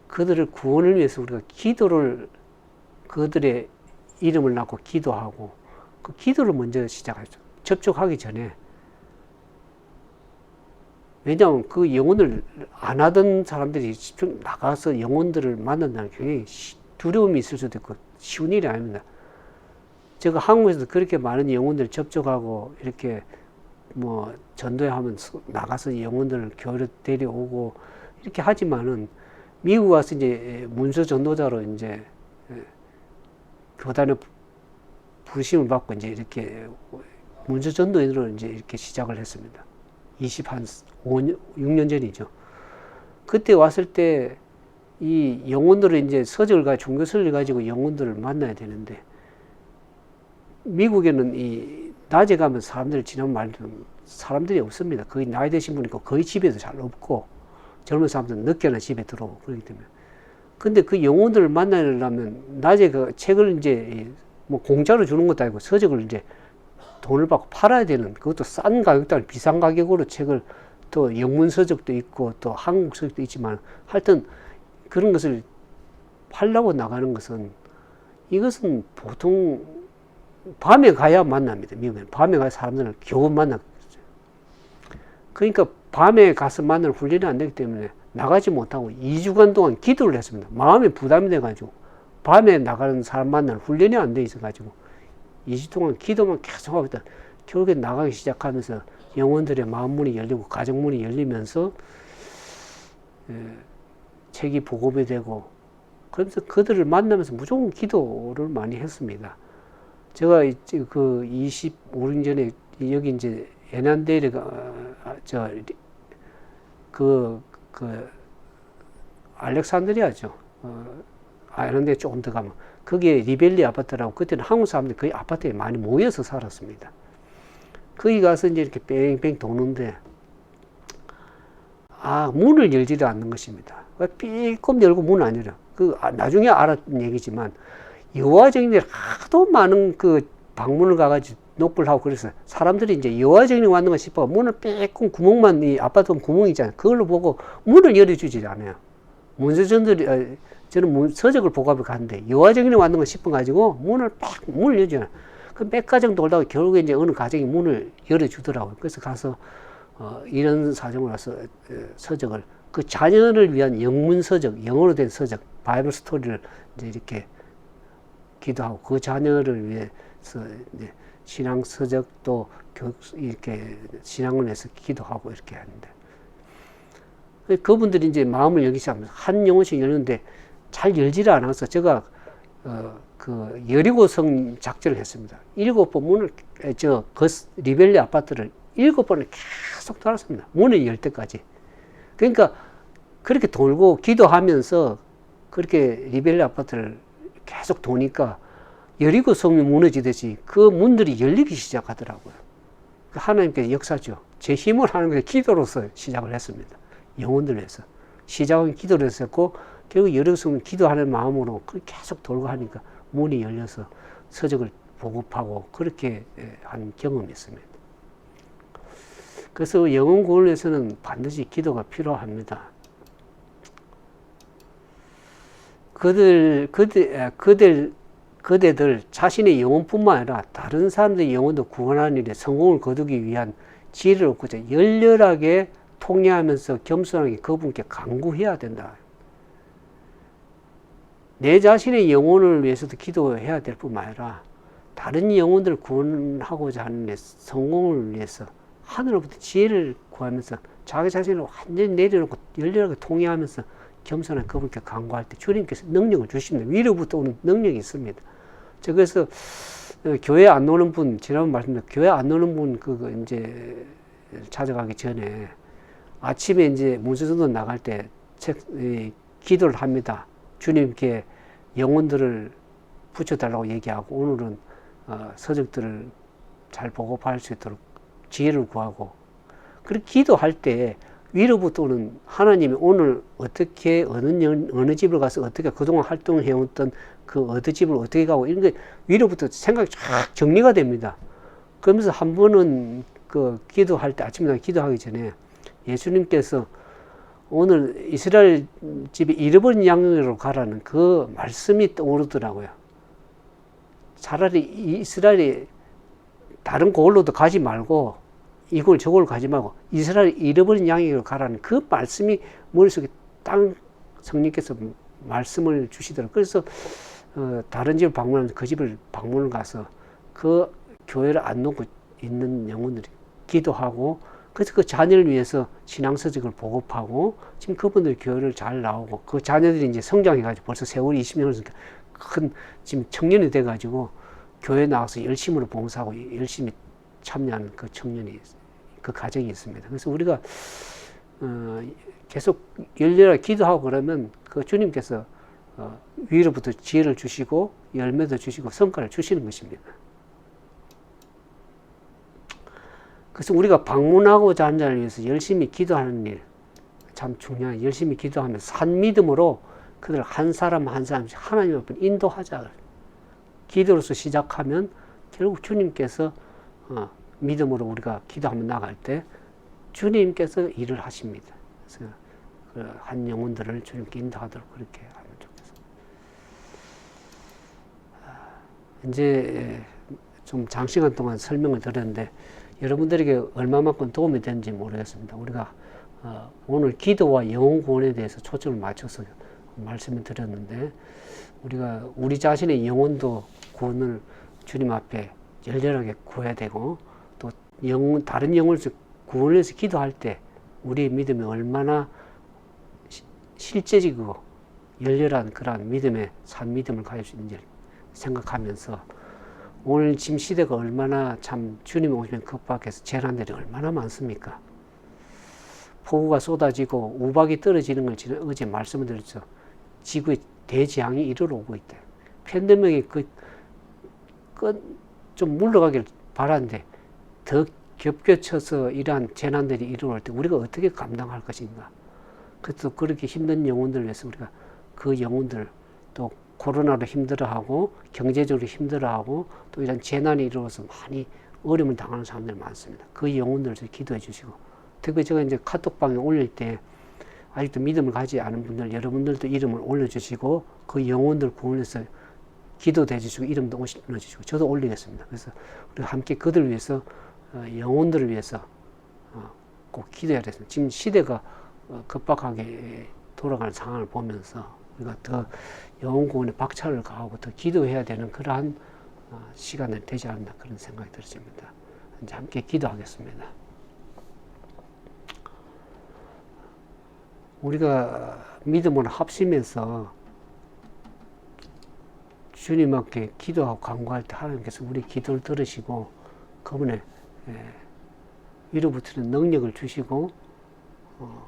그들을 구원을 위해서 우리가 기도를, 그들의 이름을 낳고 기도하고 그 기도를 먼저 시작하죠. 접촉하기 전에. 왜냐하면 그 영혼을 안 하던 사람들이 나가서 영혼들을 만난다는 게 굉장히 두려움이 있을 수도 있고 쉬운 일이 아닙니다. 제가 한국에서도 그렇게 많은 영혼들 접촉하고 이렇게 뭐 전도회 하면 나가서 영혼들을 교회로 데려오고 이렇게 하지만은 미국 와서 이제 문서 전도자로 이제 교단의 부르심을 받고 이제 이렇게 문서 전도인으로 이제 이렇게 시작을 했습니다. 6년 전이죠. 그때 왔을 때 이 영혼들을 이제 서적을 종교서를 가지고 영혼들을 만나야 되는데, 미국에는 이 낮에 가면 사람들 지나면 말도 사람들이 없습니다. 거의 나이 드신 분이 있고 거의 집에도 잘 없고 젊은 사람들은 늦게나 집에 들어오고 그렇기 때문에. 근데 그 영혼들을 만나려면 낮에 그 책을 이제 뭐 공짜로 주는 것도 아니고 서적을 이제 돈을 받고 팔아야 되는, 그것도 싼 가격도 아니고 비싼 가격으로 책을, 또 영문 서적도 있고 또 한국 서적도 있지만 하여튼 그런 것을 팔려고 나가는 것은, 이것은 보통 밤에 가야 만납니다. 미국에는 밤에 가야 사람들을 겨우 만나죠. 그러니까 밤에 가서 만날 훈련이 안 되기 때문에 나가지 못하고 2주간 동안 기도를 했습니다. 마음에 부담이 돼가지고 밤에 나가는 사람 만날 훈련이 안 돼 있어가지고 2주 동안 기도만 계속 하고 있다. 결국에 나가기 시작하면서 영혼들의 마음 문이 열리고 가정 문이 열리면서 책이 보급이 되고, 그러면서 그들을 만나면서 무조건 기도를 많이 했습니다. 제가 그 25년 전에 여기 이제 에난데르가 알렉산드리아죠. 에난데르 조금 더 가면 거기에 리벨리 아파트라고, 그때는 한국 사람들이 거의 아파트에 많이 모여서 살았습니다. 거기 가서 이제 이렇게 뺑뺑 도는데 문을 열지를 않는 것입니다. 삐끔 열고 문을 안 열어. 나중에 알았던 얘기지만 여호와 증인들이 하도 많은 그 방문을 가가지고 녹불 하고 그래서 사람들이 이제 여호와 증인이 왔는가 싶어 문을 빼끔 구멍만, 이 아파트 구멍이 있잖아요. 그걸로 보고 문을 열어주지 않아요. 문서전들이 저는 서적을 보고하러 갔는데 여호와 증인이 왔는가 싶어 가지고 문을 열어주잖아요. 그 몇 가정 돌다가 결국에 이제 어느 가정이 문을 열어주더라고요. 그래서 가서 이런 사정을 와서 서적을, 그 자녀를 위한 영문 서적, 영어로 된 서적, 바이블 스토리를 이제 이렇게 기도하고 그 자녀를 위해서 이제 신앙 서적도 이렇게 신앙을 해서 기도하고 이렇게 하는데, 그분들이 이제 마음을 열기 시작하면서 한 영혼씩 열는데 잘 열지를 않아서 제가 그 여리고성 작전을 했습니다. 7번 문을 리벨리 아파트를 7번을 계속 돌았습니다. 문을 열 때까지. 그러니까 그렇게 돌고 기도하면서 그렇게 리벨리 아파트를 계속 도니까 여리고성이 무너지듯이 그 문들이 열리기 시작하더라고요. 하나님께서 역사죠. 제 힘을 하는 게 기도로서 시작을 했습니다. 영혼들 위해서. 시작은 기도로 했었고, 결국 여리고성은 기도하는 마음으로 계속 돌고 하니까 문이 열려서 서적을 보급하고 그렇게 한 경험이 있습니다. 그래서 영혼 구원을 위해서는 반드시 기도가 필요합니다. 그대들 자신의 영혼뿐만 아니라 다른 사람들의 영혼도 구원하는 일에 성공을 거두기 위한 지혜를 얻고자 열렬하게 통회하면서 겸손하게 그분께 간구해야 된다. 내 자신의 영혼을 위해서도 기도해야 될 뿐만 아니라 다른 영혼들을 구원하고자 하는 데 성공을 위해서 하늘로부터 지혜를 구하면서 자기 자신을 완전히 내려놓고 열렬하게 통회하면서 겸손한 그분께 간구할 때 주님께서 능력을 주십니다. 위로부터 오는 능력이 있습니다. 그래서 교회 안 오는 분, 지난번 말씀드린 교회 안 오는 분 그거 이제 찾아가기 전에 아침에 이제 문서전도 나갈 때 기도를 합니다. 주님께 영혼들을 붙여달라고 얘기하고 오늘은 서적들을 잘 보고할 수 있도록 지혜를 구하고 그렇게 기도할 때 위로부터 오는 하나님이 오늘 어떻게 어느 집을 가서 어떻게 그동안 활동해왔던 그 어느 집을 어떻게 가고 이런 게 위로부터 생각이 쫙 정리가 됩니다. 그러면서 한 번은 그 기도할 때 아침에 기도하기 전에 예수님께서 오늘 이스라엘 집에 잃어버린 양으로 가라는 그 말씀이 떠오르더라고요. 차라리 이스라엘이 다른 곳으로도 가지 말고 이걸 저걸 가지 말고 이스라엘 잃어버린 양에게로 가라는 그 말씀이 머릿속에 딱 성령께서 말씀을 주시더라고요. 그래서 다른 집을 방문하면서 그 집을 방문을 가서 그 교회를 안 놓고 있는 영혼들이 기도하고 그래서 그 자녀를 위해서 신앙서적을 보급하고 지금 그분들 교회를 잘 나오고 그 자녀들이 이제 성장해가지고 벌써 세월이 20년을 큰 지금 청년이 돼가지고 교회 나와서 열심으로 봉사하고 열심히 참여하는 그 청년이 그 가정이 있습니다. 그래서 우리가 계속 열렬하게 기도하고 그러면 그 주님께서 위로부터 지혜를 주시고 열매도 주시고 성과를 주시는 것입니다. 그래서 우리가 방문하고자 하는 자를 위해서 열심히 기도하는 일 참 중요해요. 열심히 기도하면서 산 믿음으로 그들 한 사람 한 사람씩 하나님 앞에 인도하자. 기도로서 시작하면 결국 주님께서 믿음으로 우리가 기도하며 나갈 때 주님께서 일을 하십니다. 그래서 그 한 영혼들을 주님께 인도하도록 그렇게 하면 좋겠습니다. 이제 좀 장시간 동안 설명을 드렸는데 여러분들에게 얼마만큼 도움이 되는지 모르겠습니다. 우리가 오늘 기도와 영혼 구원에 대해서 초점을 맞춰서 말씀을 드렸는데 우리가 우리 자신의 영혼도 구원을 주님 앞에 열렬하게 구해야 되고 또 다른 영혼을 구원을 해서 기도할 때 우리의 믿음이 얼마나 실제적이고 열렬한 그러한 믿음의 산 믿음을 가질 수 있는지 생각하면서 오늘 지금 시대가 얼마나 참 주님 오시면 급박해서 재난들이 얼마나 많습니까? 폭우가 쏟아지고 우박이 떨어지는 걸 어제 말씀을 드렸죠. 지구의 대재앙이 이르러 오고 있다. 팬데믹이 좀 물러가길 바라는데 더 겹겹쳐서 이러한 재난들이 이르러 올 때 우리가 어떻게 감당할 것인가? 그래서 그렇게 힘든 영혼들을 위해서 우리가 그 영혼들 또 코로나로 힘들어하고 경제적으로 힘들어하고 또 이런 재난이 이루어서 많이 어려움을 당하는 사람들이 많습니다. 그 영혼들을 기도해 주시고 특히 제가 이제 카톡방에 올릴 때 아직도 믿음을 가지 않은 분들 여러분들도 이름을 올려주시고 그 영혼들 구원해서 기도해 주시고 이름도 올려주시고 저도 올리겠습니다. 그래서 우리가 함께 그들을 위해서 영혼들을 위해서 꼭 기도해야 되겠습니다. 지금 시대가 급박하게 돌아가는 상황을 보면서 우리가 더 영혼 구원에 박차를 가하고 더 기도해야 되는 그러한 시간이 되지 않나 그런 생각이 들어집니다. 이제 함께 기도하겠습니다. 우리가 믿음으로 합심해서 주님께 기도하고 간구할 때 하나님께서 우리 기도를 들으시고 그분의 위로부터는 능력을 주시고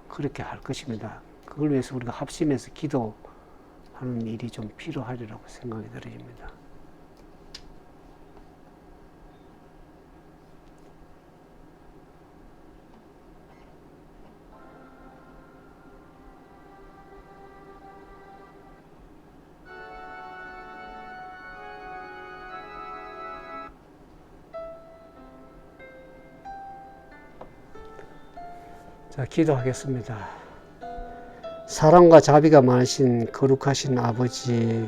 그렇게 할 것입니다. 그걸 위해서 우리가 합심해서 기도하는 일이 좀 필요하리라고 생각이 들어집니다. 자, 기도하겠습니다. 사랑과 자비가 많으신 거룩하신 아버지,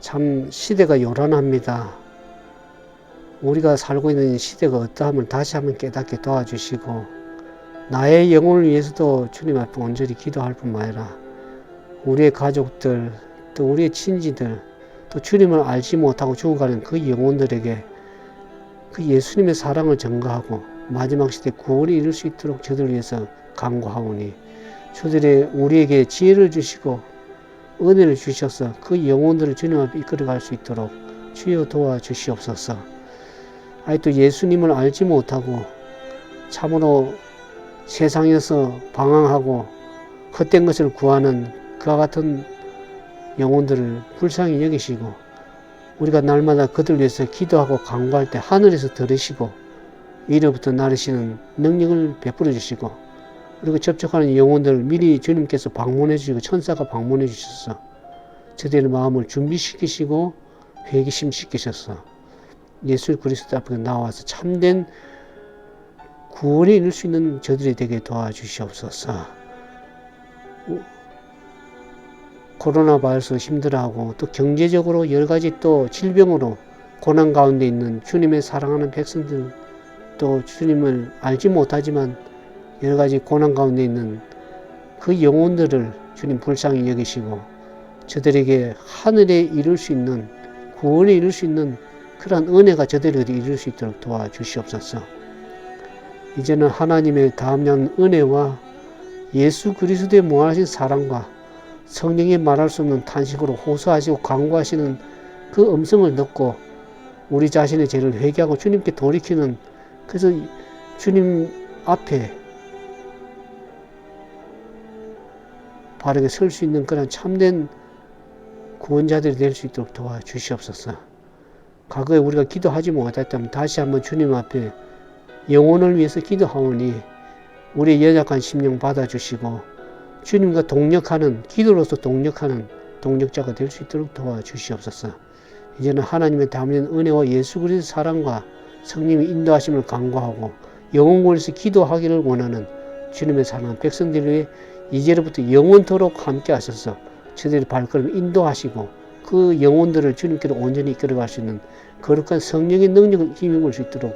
참 시대가 요란합니다. 우리가 살고 있는 시대가 어떠함을 다시 한번 깨닫게 도와주시고 나의 영혼을 위해서도 주님 앞에 온전히 기도할 뿐만 아니라 우리의 가족들, 또 우리의 친지들, 또 주님을 알지 못하고 죽어가는 그 영혼들에게 그 예수님의 사랑을 전가하고 마지막 시대 구원이 이룰 수 있도록 저들을 위해서 간구하오니 저들이 우리에게 지혜를 주시고 은혜를 주셔서 그 영혼들을 주님 앞에 이끌어갈 수 있도록 주여 도와주시옵소서. 아니 또 예수님을 알지 못하고 참으로 세상에서 방황하고 헛된 것을 구하는 그와 같은 영혼들을 불쌍히 여기시고 우리가 날마다 그들 위해서 기도하고 간구할 때 하늘에서 들으시고 이로부터 나르시는 능력을 베풀어 주시고 그리고 접촉하는 영혼들을 미리 주님께서 방문해 주시고 천사가 방문해 주셔서 저들의 마음을 준비시키시고 회개심시키셔서 예수 그리스도 앞에 나와서 참된 구원이 이룰 수 있는 저들이 되게 도와주시옵소서. 코로나 바이러스 힘들어하고 또 경제적으로 여러 가지 또 질병으로 고난 가운데 있는 주님의 사랑하는 백성들, 또 주님을 알지 못하지만 여러 가지 고난 가운데 있는 그 영혼들을 주님 불쌍히 여기시고 저들에게 하늘에 이룰 수 있는 구원에 이룰 수 있는 그러한 은혜가 저들에게 이룰 수 있도록 도와주시옵소서. 이제는 하나님의 다음년 은혜와 예수 그리스도의 무한하신 사랑과 성령이 말할 수 없는 탄식으로 호소하시고 간구하시는 그 음성을 듣고 우리 자신의 죄를 회개하고 주님께 돌이키는, 그래서 주님 앞에 바르게 설 수 있는 그런 참된 구원자들이 될 수 있도록 도와주시옵소서. 과거에 우리가 기도하지 못했다면 다시 한번 주님 앞에 영혼을 위해서 기도하오니 우리의 연약한 심령 받아주시고 주님과 동력하는, 기도로서 동력하는 동력자가 될 수 있도록 도와주시옵소서. 이제는 하나님의 담는 은혜와 예수 그리스도의 사랑과 성령의 인도하심을 간구하고 영혼권에서 기도하기를 원하는 주님의 사랑하는 백성들 위해 이제로부터 영원토록 함께 하셔서 저들의 발걸음을 인도하시고 그 영혼들을 주님께로 온전히 이끌어갈 수 있는 거룩한 성령의 능력을 힘입을 수 있도록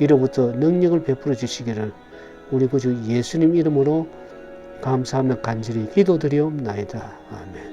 이로부터 능력을 베풀어 주시기를 우리 구주 예수님 이름으로 감사하며 간절히 기도드리옵나이다. 아멘.